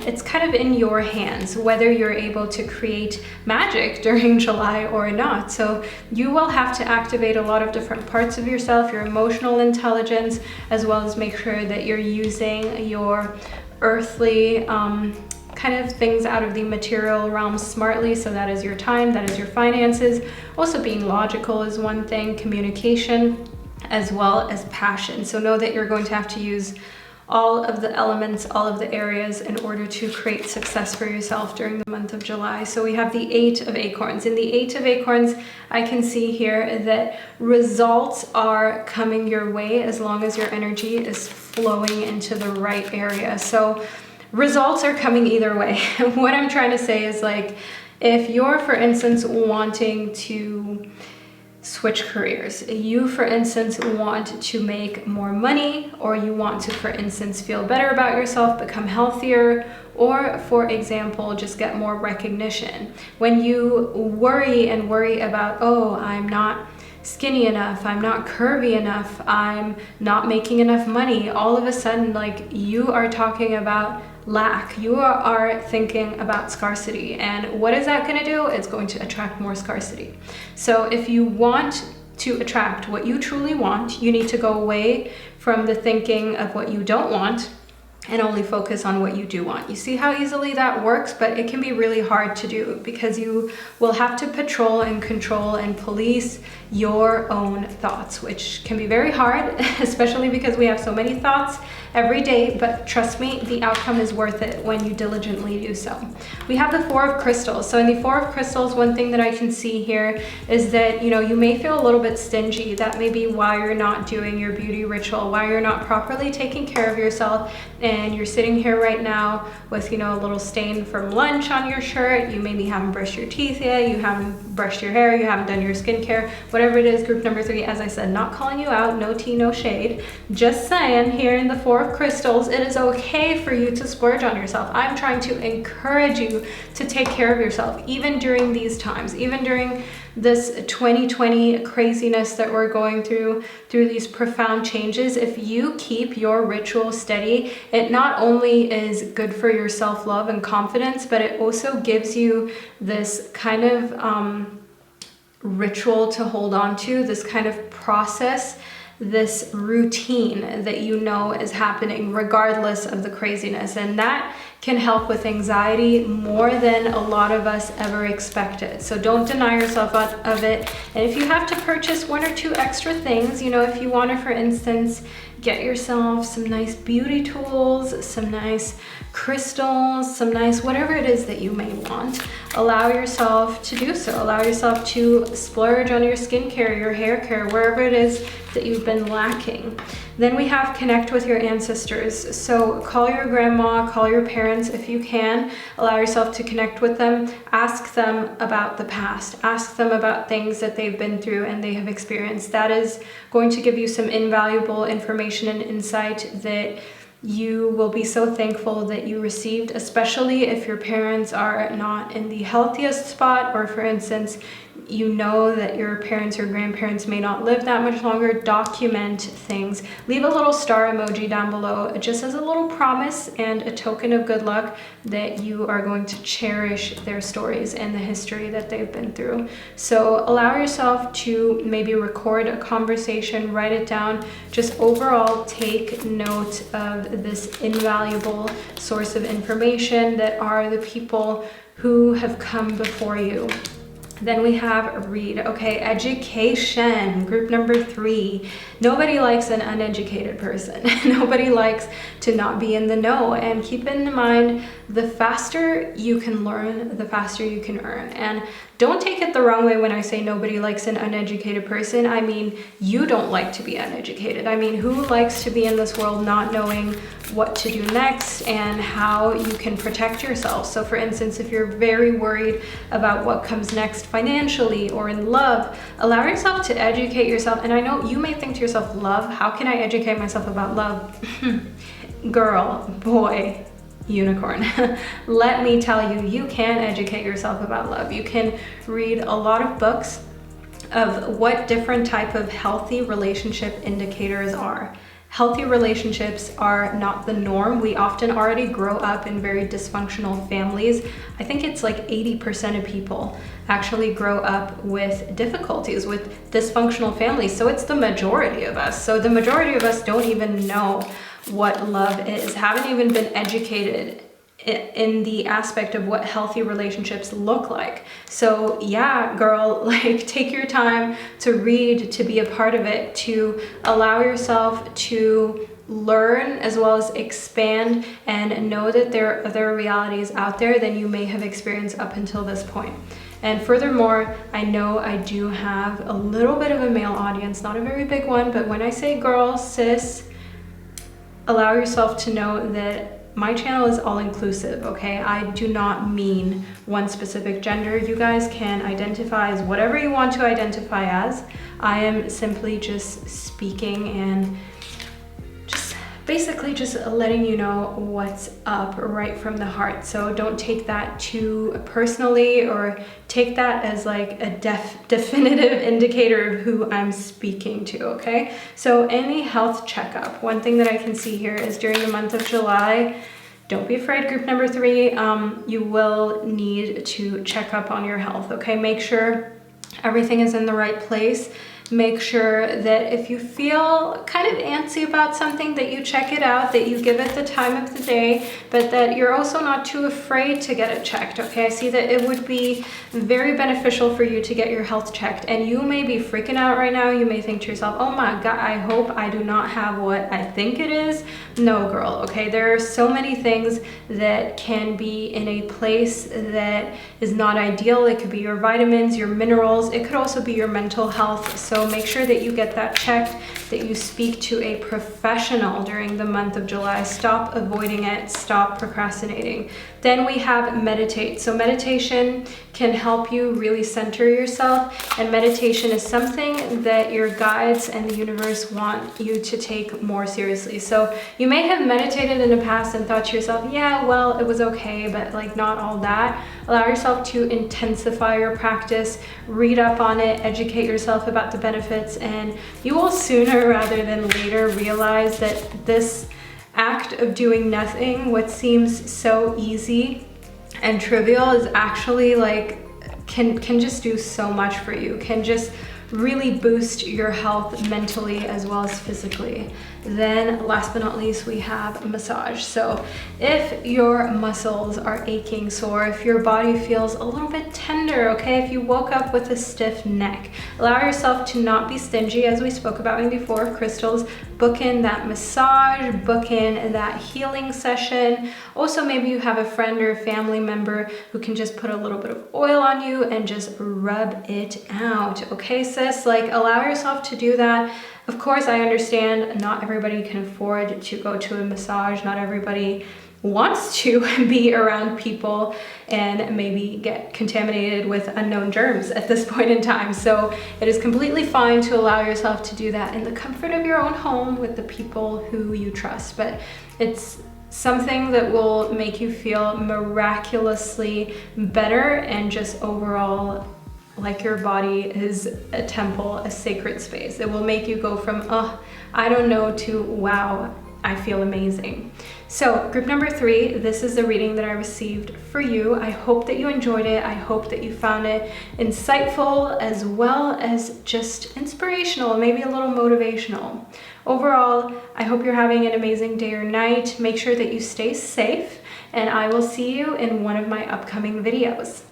it's kind of in your hands whether you're able to create magic during July or not. So you will have to activate a lot of different parts of yourself, your emotional intelligence, as well as make sure that you're using your earthly kind of things out of the material realm smartly. So that is your time, that is your finances. Also being logical is one thing, communication, as well as passion. So know that you're going to have to use all of the elements, all of the areas in order to create success for yourself during the month of July. So we have the 8 of Acorns. In the 8 of Acorns, I can see here that results are coming your way as long as your energy is flowing into the right area. So results are coming either way. What I'm trying to say is, like, if you're, for instance, wanting to switch careers, you, for instance, want to make more money, or you want to, for instance, feel better about yourself, become healthier, or, for example, just get more recognition. When you worry about, oh, I'm not skinny enough, I'm not curvy enough, I'm not making enough money, all of a sudden, like, you are talking about lack. You are thinking about scarcity. And what is that going to do? It's going to attract more scarcity. So if you want to attract what you truly want, you need to go away from the thinking of what you don't want and only focus on what you do want. You see how easily that works, but it can be really hard to do because you will have to patrol and control and police your own thoughts, which can be very hard, especially because we have so many thoughts every day, but trust me, the outcome is worth it when you diligently do so. We have the Four of Crystals. So in the Four of Crystals, one thing that I can see here is that, you know, you may feel a little bit stingy. That may be why you're not doing your beauty ritual, why you're not properly taking care of yourself, and you're sitting here right now with, you know, a little stain from lunch on your shirt. You maybe haven't brushed your teeth yet, you haven't brushed your hair, you haven't done your skincare, whatever it is. Group number 3, as I said, not calling you out, no tea, no shade. Just saying, here in the Four of Crystals, it is okay for you to splurge on yourself. I'm trying to encourage you to take care of yourself, even during these times, even during this 2020 craziness that we're going through these profound changes. If you keep your ritual steady, it not only is good for your self-love and confidence, but it also gives you this kind of ritual to hold on to, this kind of process, this routine that you know is happening regardless of the craziness. And that can help with anxiety more than a lot of us ever expected. So don't deny yourself of it. And if you have to purchase 1 or 2 extra things, you know, if you want to, for instance, get yourself some nice beauty tools, some nice crystals, some nice whatever it is that you may want, allow yourself to do so. Allow yourself to splurge on your skincare, your hair care, wherever it is that you've been lacking. Then we have connect with your ancestors. So call your grandma, call your parents if you can. Allow yourself to connect with them. Ask them about the past. Ask them about things that they've been through and they have experienced. That is going to give you some invaluable information and insight that you will be so thankful that you received, especially if your parents are not in the healthiest spot, or for instance, you know that your parents or grandparents may not live that much longer. Document things. Leave a little star emoji down below just as a little promise and a token of good luck that you are going to cherish their stories and the history that they've been through. So allow yourself to maybe record a conversation, write it down, just overall take note of this invaluable source of information that are the people who have come before you. Then we have read. Okay, education, group number 3. Nobody likes an uneducated person. Nobody likes to not be in the know. And keep in mind, the faster you can learn, the faster you can earn. And don't take it the wrong way when I say nobody likes an uneducated person. I mean, you don't like to be uneducated. I mean, who likes to be in this world not knowing what to do next and how you can protect yourself? So for instance, if you're very worried about what comes next financially or in love, allow yourself to educate yourself. And I know you may think to yourself, love, how can I educate myself about love? Girl, boy, unicorn. Let me tell you, you can educate yourself about love. You can read a lot of books of what different type of healthy relationship indicators are. Healthy relationships are not the norm. We often already grow up in very dysfunctional families. I think it's like 80% of people actually grow up with difficulties, with dysfunctional families. So it's the majority of us. So the majority of us don't even know what love is, haven't even been educated in the aspect of what healthy relationships look like. So yeah, girl, like take your time to read, to be a part of it, to allow yourself to learn as well as expand and know that there are other realities out there than you may have experienced up until this point. And furthermore, I know I do have a little bit of a male audience, not a very big one, but when I say girl, sis, allow yourself to know that my channel is all inclusive, okay? I do not mean one specific gender. You guys can identify as whatever you want to identify as. I am simply just speaking and just basically just letting you know what's up right from the heart. So don't take that too personally or take that as like a definitive indicator of who I'm speaking to, okay? So any health checkup, one thing that I can see here is during the month of July, don't be afraid, group number 3, you will need to check up on your health, okay? Make sure everything is in the right place. Make sure that if you feel kind of antsy about something, that you check it out, that you give it the time of the day, but that you're also not too afraid to get it checked, okay? I see that it would be very beneficial for you to get your health checked, and you may be freaking out right now. You may think to yourself, oh my God, I hope I do not have what I think it is. No, girl, okay? There are so many things that can be in a place that is not ideal. It could be your vitamins, your minerals. It could also be your mental health. So make sure that you get that checked, that you speak to a professional during the month of July. Stop avoiding it, stop procrastinating. Then we have meditate. So meditation can help you really center yourself, and meditation is something that your guides and the universe want you to take more seriously. So you may have meditated in the past and thought to yourself, yeah, well, it was okay, but like not all that. Allow yourself to intensify your practice, read up on it, educate yourself about the benefits, and you will sooner rather than later realize that this act of doing nothing, what seems so easy and trivial, is actually like can just do so much for you, can just really boost your health mentally as well as physically. Then last but not least, we have massage. So if your muscles are aching, sore, if your body feels a little bit tender, okay, if you woke up with a stiff neck, allow yourself to not be stingy, as we spoke about before, crystals. Book in that massage, book in that healing session. Also, maybe you have a friend or a family member who can just put a little bit of oil on you and just rub it out, okay, sis? Like, allow yourself to do that. Of course, I understand not everybody can afford to go to a massage. Not everybody wants to be around people and maybe get contaminated with unknown germs at this point in time. So it is completely fine to allow yourself to do that in the comfort of your own home with the people who you trust. But it's something that will make you feel miraculously better and just overall like your body is a temple, a sacred space. It will make you go from, oh, I don't know, to wow, I feel amazing. So group number 3, this is the reading that I received for you. I hope that you enjoyed it. I hope that you found it insightful as well as just inspirational, maybe a little motivational. Overall, I hope you're having an amazing day or night. Make sure that you stay safe, and I will see you in one of my upcoming videos.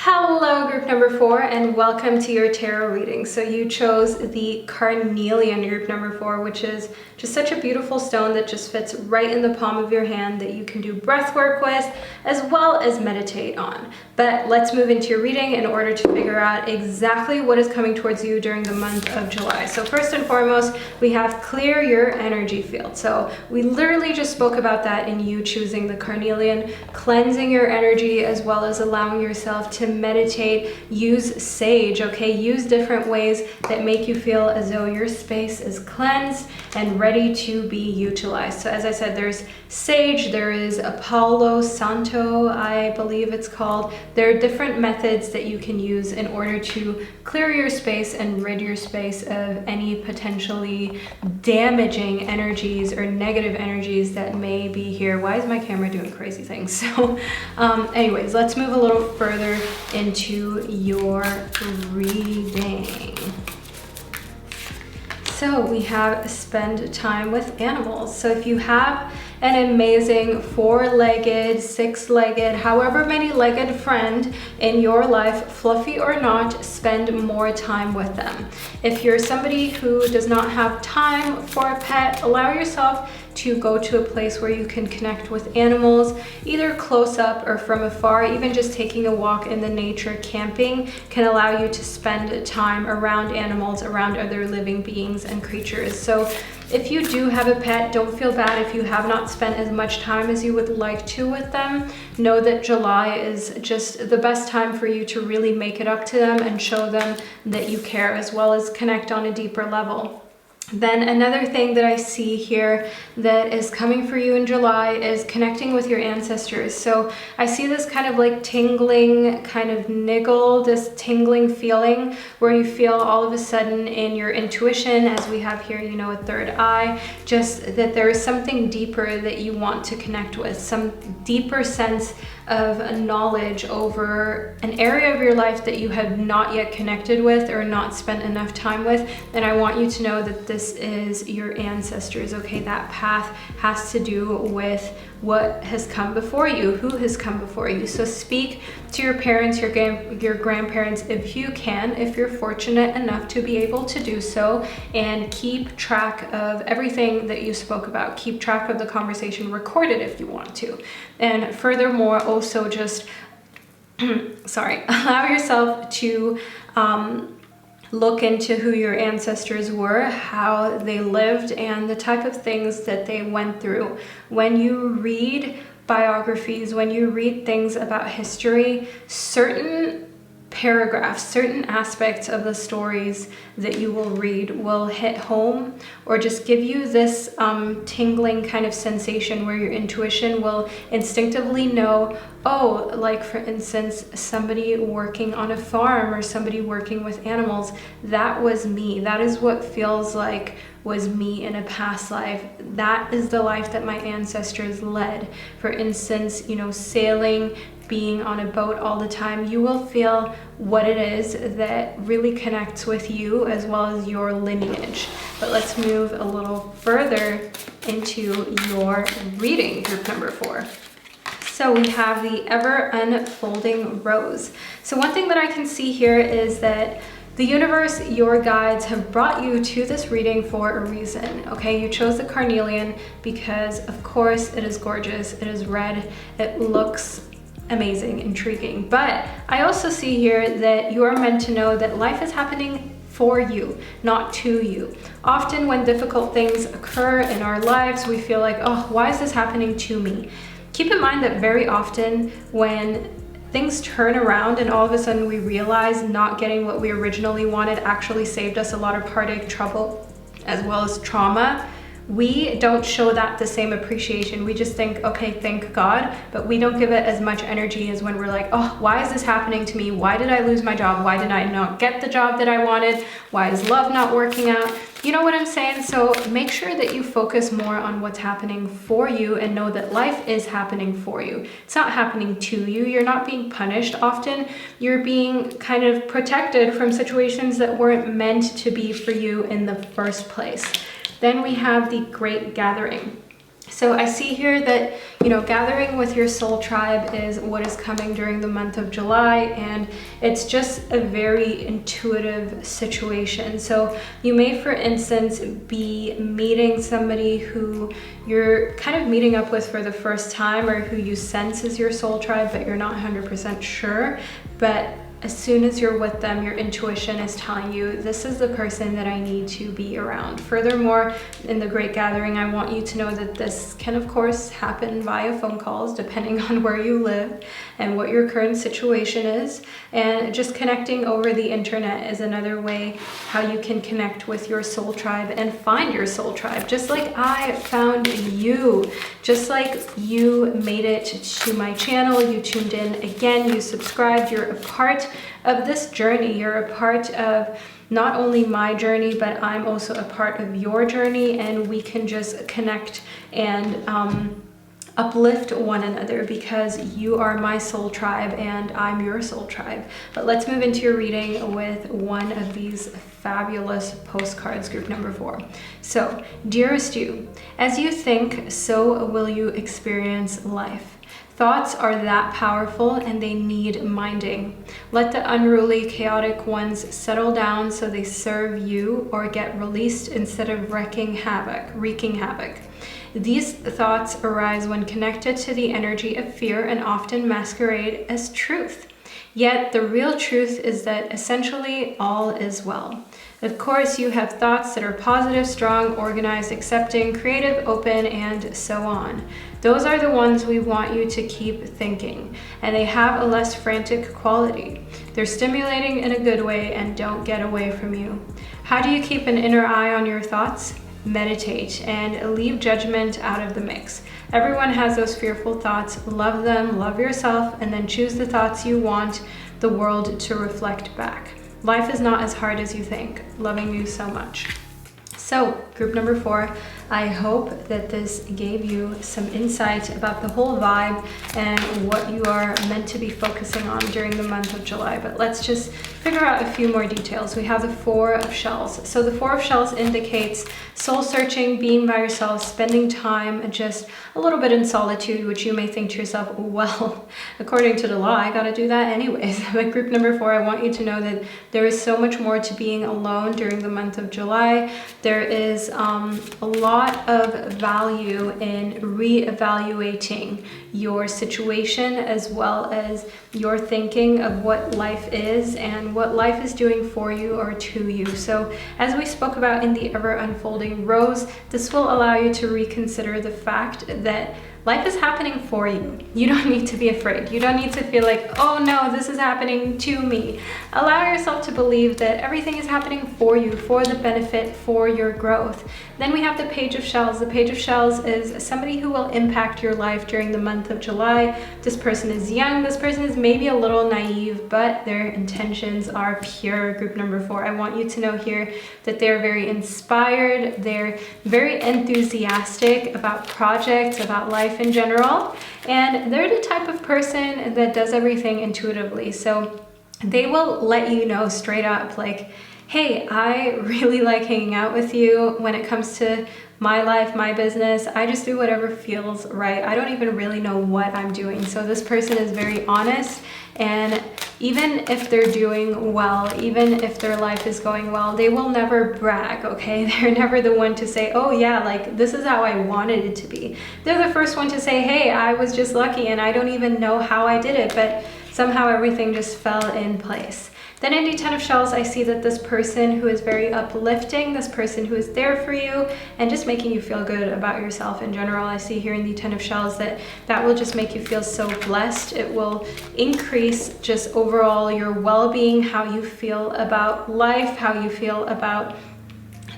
Hello, group number 4, and welcome to your tarot reading. So you chose the Carnelian, group number 4, which is just such a beautiful stone that just fits right in the palm of your hand, that you can do breath work with as well as meditate on. But let's move into your reading in order to figure out exactly what is coming towards you during the month of July. So first and foremost, we have clear your energy field. So we literally just spoke about that in you choosing the Carnelian, cleansing your energy as well as allowing yourself to meditate. Use sage, okay? Use different ways that make you feel as though your space is cleansed and ready to be utilized. So as I said, there's sage, there is Palo Santo, I believe it's called. There are different methods that you can use in order to clear your space and rid your space of any potentially damaging energies or negative energies that may be here. Why is my camera doing crazy things? So anyways, let's move a little further into your reading. So we have spend time with animals. So if you have an amazing 4-legged, 6-legged, however many legged friend in your life, fluffy or not, spend more time with them. If you're somebody who does not have time for a pet, allow yourself to go to a place where you can connect with animals, either close up or from afar. Even just taking a walk in the nature, camping, can allow you to spend time around animals, around other living beings and creatures. So if you do have a pet, don't feel bad if you have not spent as much time as you would like to with them. Know that July is just the best time for you to really make it up to them and show them that you care, as well as connect on a deeper level. Then another thing that I see here that is coming for you in July is connecting with your ancestors. So I see this kind of like tingling, kind of niggle, this tingling feeling where you feel all of a sudden in your intuition, as we have here, you know, a third eye, just that there is something deeper that you want to connect with, some deeper sense of knowledge over an area of your life that you have not yet connected with or not spent enough time with. And I want you to know that this is your ancestors, okay? That path has to do with what has come before you, who has come before you. So speak to your parents, your grandparents, if you can, if you're fortunate enough to be able to do so, and keep track of everything that you spoke about. Keep track of the conversation, record it if you want to. And furthermore, also just, allow yourself to look into who your ancestors were, how they lived, and the type of things that they went through. When you read biographies, when you read things about history, certain paragraphs, certain aspects of the stories that you will read will hit home or just give you this tingling kind of sensation where your intuition will instinctively know, oh, like for instance, somebody working on a farm or somebody working with animals, that was me. That is what feels like was me in a past life. That is the life that my ancestors led. For instance, you know, sailing, being on a boat all the time, you will feel what it is that really connects with you as well as your lineage. But let's move a little further into your reading, group number 4. So we have the ever unfolding rose. So one thing that I can see here is that the universe, your guides, have brought you to this reading for a reason, okay? You chose the Carnelian because, of course, it is gorgeous. It is red. It looks amazing, intriguing. But I also see here that you are meant to know that life is happening for you, not to you. Often when difficult things occur in our lives, we feel like, oh, why is this happening to me? Keep in mind that very often when things turn around and all of a sudden we realize not getting what we originally wanted actually saved us a lot of heartache, trouble, as well as trauma, we don't show that the same appreciation. We just think, okay, thank God, but we don't give it as much energy as when we're like, oh, why is this happening to me? Why did I lose my job? Why did I not get the job that I wanted? Why is love not working out? You know what I'm saying? So make sure that you focus more on what's happening for you and know that life is happening for you. It's not happening to you. You're not being punished. Often you're being kind of protected from situations that weren't meant to be for you in the first place. Then we have the Great Gathering. So I see here that, you know, gathering with your soul tribe is what is coming during the month of July, and it's just a very intuitive situation. So you may, for instance, be meeting somebody who you're kind of meeting up with for the first time or who you sense is your soul tribe, but you're not 100% sure. But as soon as you're with them, your intuition is telling you, this is the person that I need to be around. Furthermore, in the Great Gathering, I want you to know that this can, of course, happen via phone calls, depending on where you live and what your current situation is. And just connecting over the internet is another way how you can connect with your soul tribe and find your soul tribe. Just like I found you, just like you made it to my channel, you tuned in again, you subscribed, you're a part of this journey. You're a part of not only my journey, but I'm also a part of your journey, and we can just connect and uplift one another because you are my soul tribe and I'm your soul tribe. But let's move into your reading with one of these fabulous postcards, group number 4. So, dearest you, as you think, so will you experience life. Thoughts are that powerful and they need minding. Let the unruly, chaotic ones settle down so they serve you or get released instead of wreaking havoc. These thoughts arise when connected to the energy of fear and often masquerade as truth. Yet the real truth is that essentially all is well. Of course, you have thoughts that are positive, strong, organized, accepting, creative, open, and so on. Those are the ones we want you to keep thinking, and they have a less frantic quality. They're stimulating in a good way and don't get away from you. How do you keep an inner eye on your thoughts? Meditate and leave judgment out of the mix. Everyone has those fearful thoughts. Love them, love yourself, and then choose the thoughts you want the world to reflect back. Life is not as hard as you think. Loving you so much. So, group number 4, I hope that this gave you some insight about the whole vibe and what you are meant to be focusing on during the month of July. But let's just figure out a few more details. We have the 4 of Shells. So the 4 of Shells indicates soul searching, being by yourself, spending time just a little bit in solitude, which you may think to yourself, well, according to the law, I gotta do that anyways. But group number 4, I want you to know that there is so much more to being alone during the month of July. There is a lot of value in reevaluating your situation as well as your thinking of what life is and what life is doing for you or to you. So as we spoke about in the ever unfolding rose, this will allow you to reconsider the fact that life is happening for you. You don't need to be afraid. You don't need to feel like, oh no, this is happening to me. Allow yourself to believe that everything is happening for you, for the benefit, for your growth. Then we have the Page of Shells. The Page of Shells is somebody who will impact your life during the month of July. This person is young. This person is maybe a little naive, but their intentions are pure. Group number 4, I want you to know here that they're very inspired. They're very enthusiastic about projects, about life in general, and they're the type of person that does everything intuitively. So they will let you know straight up, like, hey, I really like hanging out with you. When it comes to my life, my business, I just do whatever feels right. I don't even really know what I'm doing. So this person is very honest, and even if they're doing well, even if their life is going well, they will never brag, okay? They're never the one to say, oh yeah, like this is how I wanted it to be. They're the first one to say, hey, I was just lucky and I don't even know how I did it, but somehow everything just fell in place. Then in the 10 of Shells, I see that this person who is very uplifting, this person who is there for you and just making you feel good about yourself in general. I see here in the 10 of Shells that will just make you feel so blessed. It will increase just overall your well-being, how you feel about life, how you feel about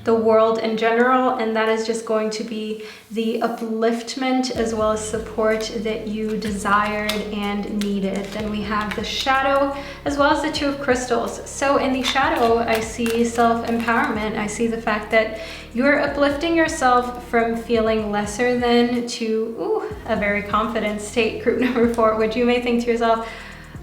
the world in general, and that is just going to be the upliftment as well as support that you desired and needed. Then we have the Shadow as well as the 2 of Crystals. So in the Shadow, I see self-empowerment. I see the fact that you're uplifting yourself from feeling lesser than to a very confident state. Group number 4, which you may think to yourself,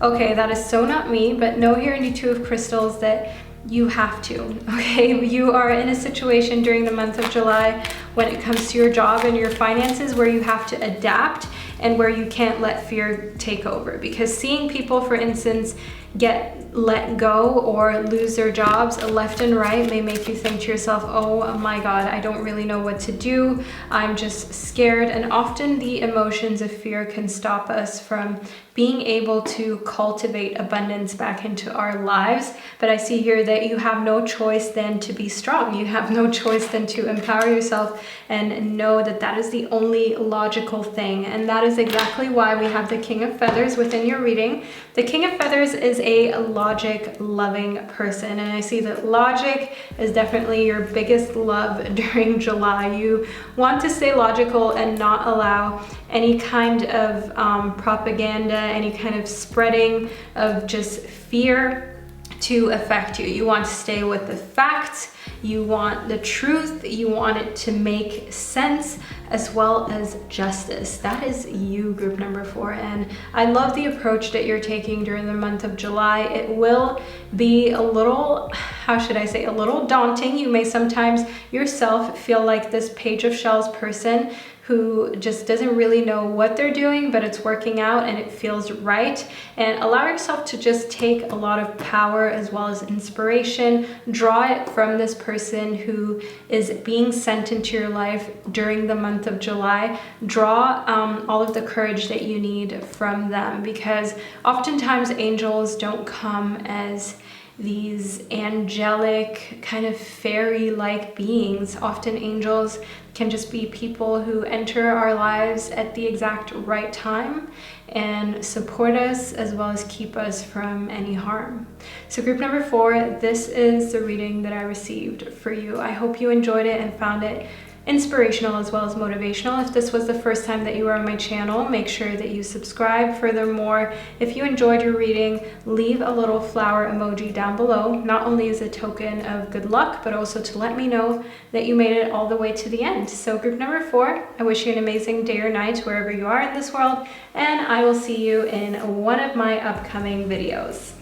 okay, that is so not me, but know here in the 2 of Crystals that you have to, okay? You are in a situation during the month of July when it comes to your job and your finances where you have to adapt and where you can't let fear take over. Because seeing people, for instance, get let go or lose their jobs left and right may make you think to yourself, oh my God, I don't really know what to do. I'm just scared. And often the emotions of fear can stop us from being able to cultivate abundance back into our lives. But I see here that you have no choice then to be strong. You have no choice then to empower yourself and know that that is the only logical thing. And that is exactly why we have the King of Feathers within your reading. The King of Feathers is a logic-loving person, and I see that logic is definitely your biggest love during July. You want to stay logical and not allow any kind of propaganda, any kind of spreading of just fear to affect you. You want to stay with the facts, you want the truth, you want it to make sense, as well as justice. That is you, group number 4. And I love the approach that you're taking during the month of July. It will be a little, how should I say, a little daunting. You may sometimes yourself feel like this Page of Shells person who just doesn't really know what they're doing, but it's working out and it feels right. And allow yourself to just take a lot of power as well as inspiration. Draw it from this person who is being sent into your life during the month of July. Draw all of the courage that you need from them, because oftentimes angels don't come as these angelic, kind of fairy-like beings. Often angels can just be people who enter our lives at the exact right time and support us as well as keep us from any harm. So group number 4, this is the reading that I received for you. I hope you enjoyed it and found it inspirational as well as motivational. If this was the first time that you were on my channel, make sure that you subscribe. Furthermore, if you enjoyed your reading, leave a little flower emoji down below, not only as a token of good luck, but also to let me know that you made it all the way to the end. So group number 4, I wish you an amazing day or night wherever you are in this world, and I will see you in one of my upcoming videos.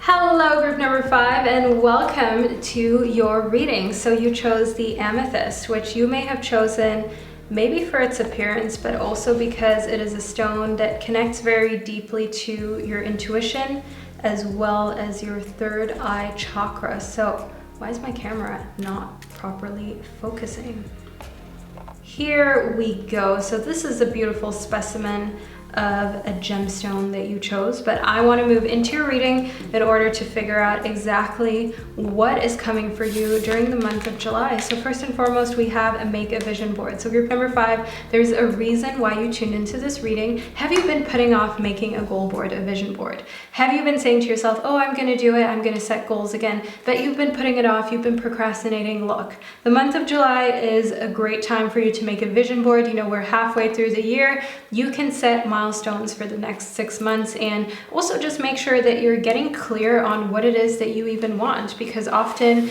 Hello group number 5 and welcome to your reading. So you chose the Amethyst, which you may have chosen maybe for its appearance, but also because it is a stone that connects very deeply to your intuition as well as your third eye chakra. So why is my camera not properly focusing? Here we go. So this is a beautiful specimen of a gemstone that you chose, but I want to move into your reading in order to figure out exactly what is coming for you during the month of July. So first and foremost, we have a make a vision board. So group number 5, there's a reason why you tuned into this reading. Have you been putting off making a goal board, a vision board? Have you been saying to yourself, oh, I'm going to do it, I'm going to set goals again, but you've been putting it off, you've been procrastinating? Look, the month of July is a great time for you to make a vision board. You know, we're halfway through the year. You can set milestones for the next 6 months, and also just make sure that you're getting clear on what it is that you even want, because often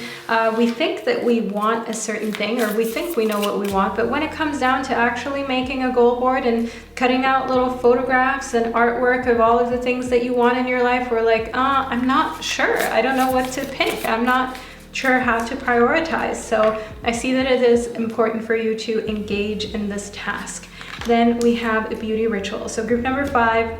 we think that we want a certain thing, or we think we know what we want, but when it comes down to actually making a goal board and cutting out little photographs and artwork of all of the things that you want in your life, we're like, I'm not sure, I don't know what to pick, I'm not sure how to prioritize. So I see that it is important for you to engage in this task. Then we have a beauty ritual. So group number 5,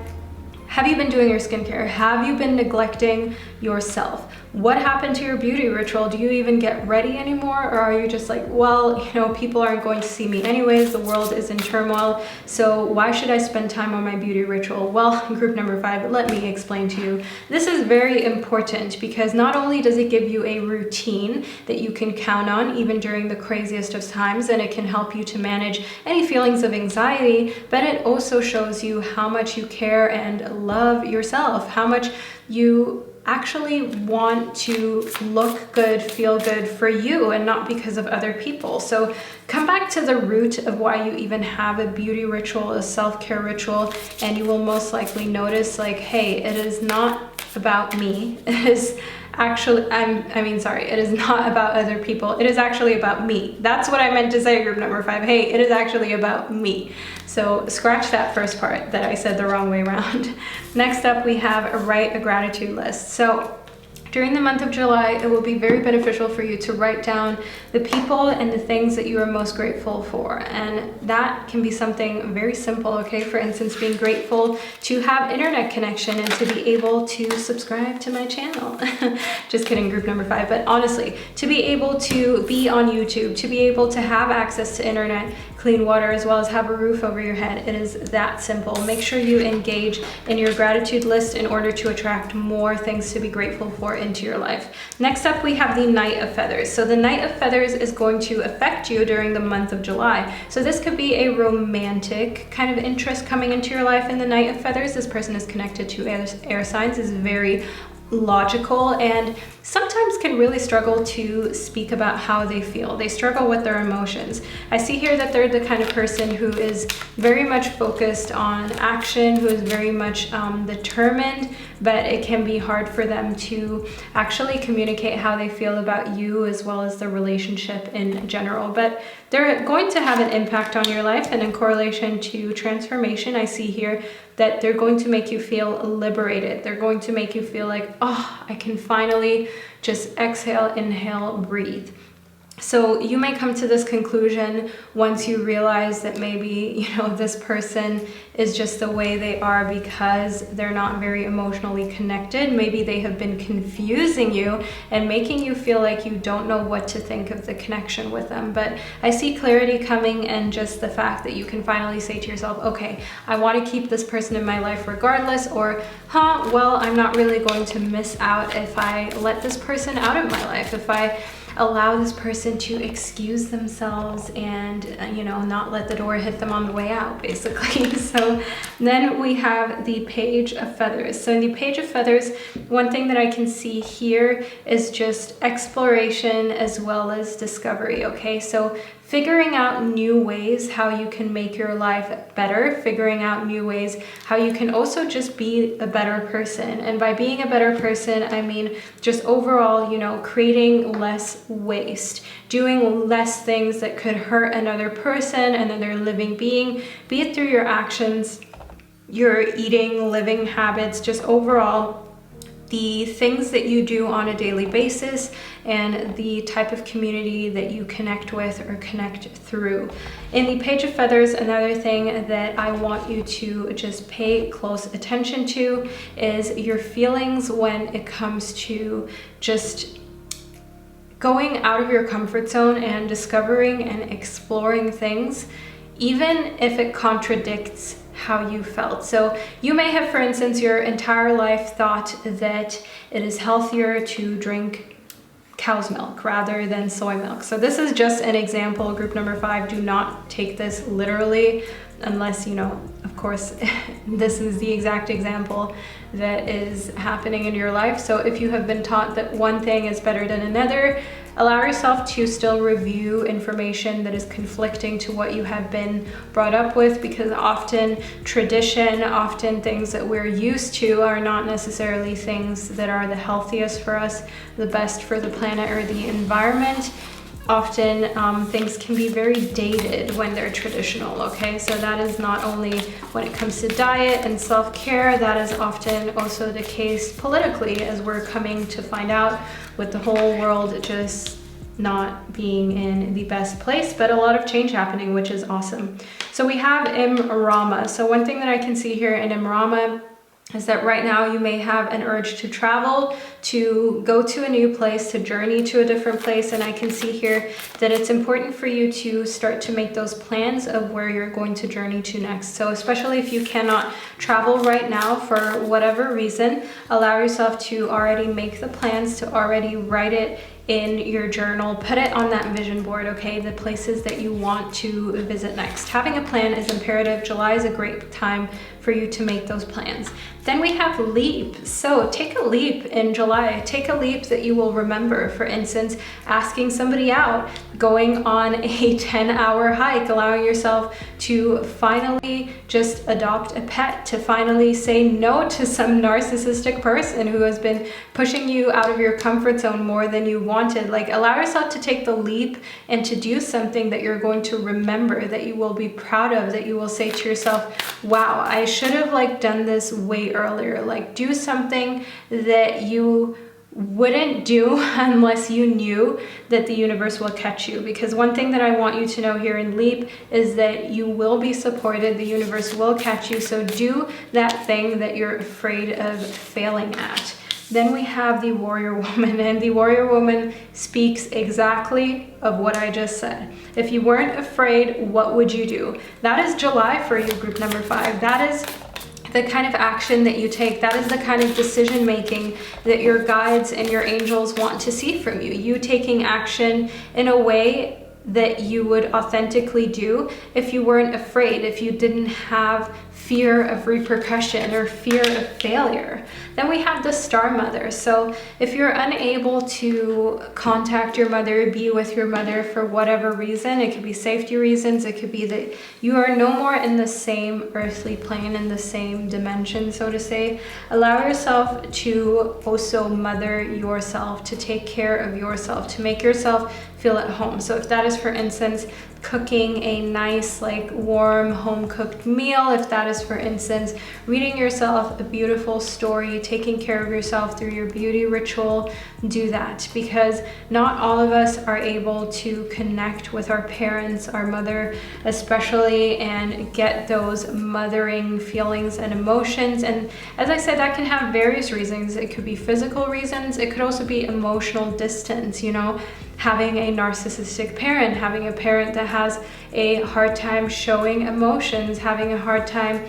have you been doing your skincare? Have you been neglecting yourself? What happened to your beauty ritual? Do you even get ready anymore? Or are you just like, well, you know, people aren't going to see me anyways, the world is in turmoil, so why should I spend time on my beauty ritual? Well, group number 5, let me explain to you. This is very important because not only does it give you a routine that you can count on even during the craziest of times, and it can help you to manage any feelings of anxiety, but it also shows you how much you care and love yourself, how much you actually want to look good, feel good for you and not because of other people. So come back to the root of why you even have a beauty ritual, a self-care ritual, and you will most likely notice like, hey, it is not about me. It is actually, it is not about other people. It is actually about me. That's what I meant to say, group number 5. Hey, it is actually about me. So scratch that first part that I said the wrong way around. Next up, we have write a gratitude list. So during the month of July, it will be very beneficial for you to write down the people and the things that you are most grateful for. And that can be something very simple, okay? For instance, being grateful to have internet connection and to be able to subscribe to my channel. Just kidding, group number 5. But honestly, to be able to be on YouTube, to be able to have access to internet, clean water, as well as have a roof over your head. It is that simple. Make sure you engage in your gratitude list in order to attract more things to be grateful for into your life. Next up, we have the Knight of Feathers. So the Knight of Feathers is going to affect you during the month of July. So this could be a romantic kind of interest coming into your life in the Knight of Feathers. This person is connected to air signs, is very logical, and sometimes can really struggle to speak about how they feel. They struggle with their emotions. I see here that they're the kind of person who is very much focused on action, who is very much determined, but it can be hard for them to actually communicate how they feel about you as well as the relationship in general. But they're going to have an impact on your life, and in correlation to transformation, I see here that they're going to make you feel liberated. They're going to make you feel like, oh, I can finally just exhale, inhale, breathe. So you may come to this conclusion once you realize that maybe, this person is just the way they are because they're not very emotionally connected. Maybe they have been confusing you and making you feel like you don't know what to think of the connection with them. But I see clarity coming, and just the fact that you can finally say to yourself, okay, I want to keep this person in my life regardless, or, well, I'm not really going to miss out if I let this person out of my life, if I allow this person to excuse themselves and, not let the door hit them on the way out, basically. So then we have the Page of Feathers. So in the Page of Feathers, one thing that I can see here is just exploration as well as discovery, okay? So figuring out new ways how you can make your life better, figuring out new ways how you can also just be a better person. And by being a better person, I mean just overall, creating less waste, doing less things that could hurt another person, another living being, be it through your actions, your eating, living habits, just overall the things that you do on a daily basis and the type of community that you connect with or connect through. In the Page of Feathers, another thing that I want you to just pay close attention to is your feelings when it comes to just going out of your comfort zone and discovering and exploring things, even if it contradicts how you felt. So you may have, for instance, your entire life thought that it is healthier to drink cow's milk rather than soy milk. So this is just an example. Group number 5, do not take this literally unless, of course, this is the exact example that is happening in your life. So if you have been taught that one thing is better than another, allow yourself to still review information that is conflicting to what you have been brought up with, because often tradition, often things that we're used to are not necessarily things that are the healthiest for us, the best for the planet or the environment. Often things can be very dated when they're traditional, okay? So that is not only when it comes to diet and self-care, that is often also the case politically, as we're coming to find out with the whole world just not being in the best place, but a lot of change happening, which is awesome. So we have Imrama. So one thing that I can see here in Imrama is that right now you may have an urge to travel, to go to a new place, to journey to a different place. And I can see here that it's important for you to start to make those plans of where you're going to journey to next. So especially if you cannot travel right now for whatever reason, allow yourself to already make the plans, to already write it in your journal, put it on that vision board, okay? The places that you want to visit next. Having a plan is imperative. July is a great time for you to make those plans. Then we have leap. So take a leap in July. Take a leap that you will remember. For instance, asking somebody out, going on a 10-hour hike, allowing yourself to finally just adopt a pet, to finally say no to some narcissistic person who has been pushing you out of your comfort zone more than you wanted. Like, allow yourself to take the leap and to do something that you're going to remember, that you will be proud of, that you will say to yourself, wow, I should have done this way earlier. Like, do something that you wouldn't do unless you knew that the universe will catch you. Because one thing that I want you to know here in Leap is that you will be supported, the universe will catch you. So do that thing that you're afraid of failing at. Then we have the Warrior Woman, and the Warrior Woman speaks exactly of what I just said. If you weren't afraid, what would you do? That is July for you, group number 5. That is the kind of action that you take. That is the kind of decision making that your guides and your angels want to see from you. You taking action in a way that you would authentically do if you weren't afraid, if you didn't have fear of repercussion or fear of failure. Then we have the Star Mother. So if you're unable to contact your mother, be with your mother for whatever reason, it could be safety reasons, it could be that you are no more in the same earthly plane, in the same dimension, so to say, allow yourself to also mother yourself, to take care of yourself, to make yourself feel at home. So if that is, for instance, cooking a nice, like, warm home-cooked meal, if that is, for instance, reading yourself a beautiful story, taking care of yourself through your beauty ritual. Do that, because not all of us are able to connect with our parents, our mother especially, and get those mothering feelings and emotions. And as I said, that can have various reasons. It could be physical reasons. It could also be emotional distance, you know, having a narcissistic parent, having a parent that has a hard time showing emotions, having a hard time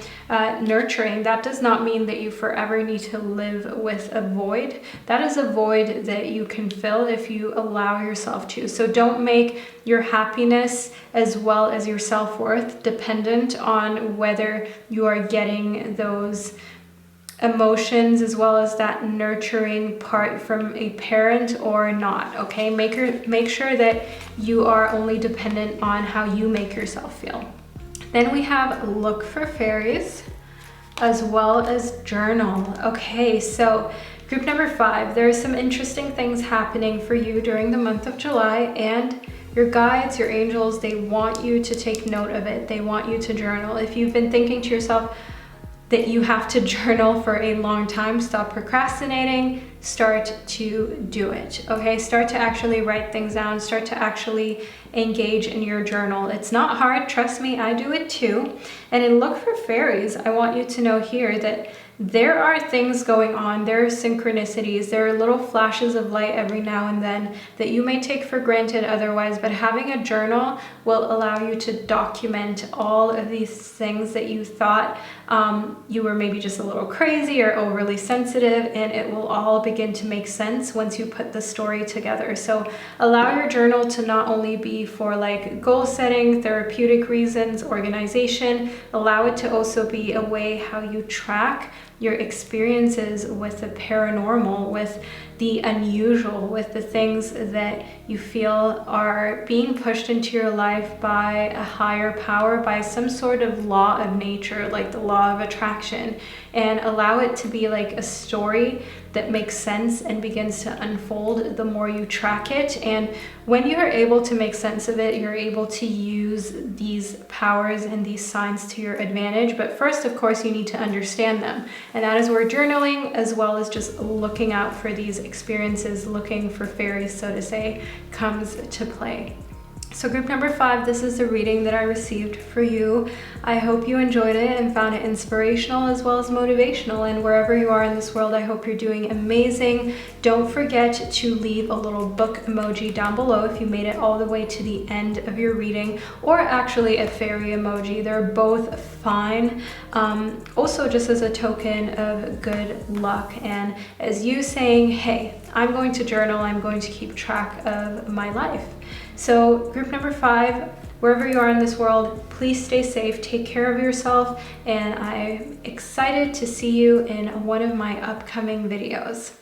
nurturing. That does not mean that you forever need to live with a void. That is a void that you can fill if you allow yourself to. So don't make your happiness as well as your self-worth dependent on whether you are getting those emotions as well as that nurturing part from a parent or not. Okay, make sure that you are only dependent on how you make yourself feel. Then we have look for fairies as well as journal. Okay, so group number 5, there are some interesting things happening for you during the month of July, and your guides, your angels, they want you to take note of it. They want you to journal. If you've been thinking to yourself that you have to journal for a long time, stop procrastinating, start to do it, okay? Start to actually write things down, start to actually engage in your journal. It's not hard, trust me, I do it too. And in Look for Fairies, I want you to know here that there are things going on, there are synchronicities, there are little flashes of light every now and then that you may take for granted otherwise, but having a journal will allow you to document all of these things that you thought you were maybe just a little crazy or overly sensitive, and it will all begin to make sense once you put the story together. So allow your journal to not only be for like goal setting, therapeutic reasons, organization, allow it to also be a way how you track your experiences with the paranormal, with the unusual, with the things that you feel are being pushed into your life by a higher power, by some sort of law of nature, like the law of attraction, and allow it to be like a story that makes sense and begins to unfold the more you track it. And when you are able to make sense of it, you're able to use these powers and these signs to your advantage. But first, of course, you need to understand them. And that is where journaling, as well as just looking out for these experiences, looking for fairies, so to say, comes to play. So group number 5, this is the reading that I received for you. I hope you enjoyed it and found it inspirational as well as motivational. And wherever you are in this world, I hope you're doing amazing. Don't forget to leave a little book emoji down below if you made it all the way to the end of your reading, or actually a fairy emoji. They're both fine. Also, just as a token of good luck and as you saying, hey, I'm going to journal, I'm going to keep track of my life. So group number 5, wherever you are in this world, please stay safe, take care of yourself, and I'm excited to see you in one of my upcoming videos.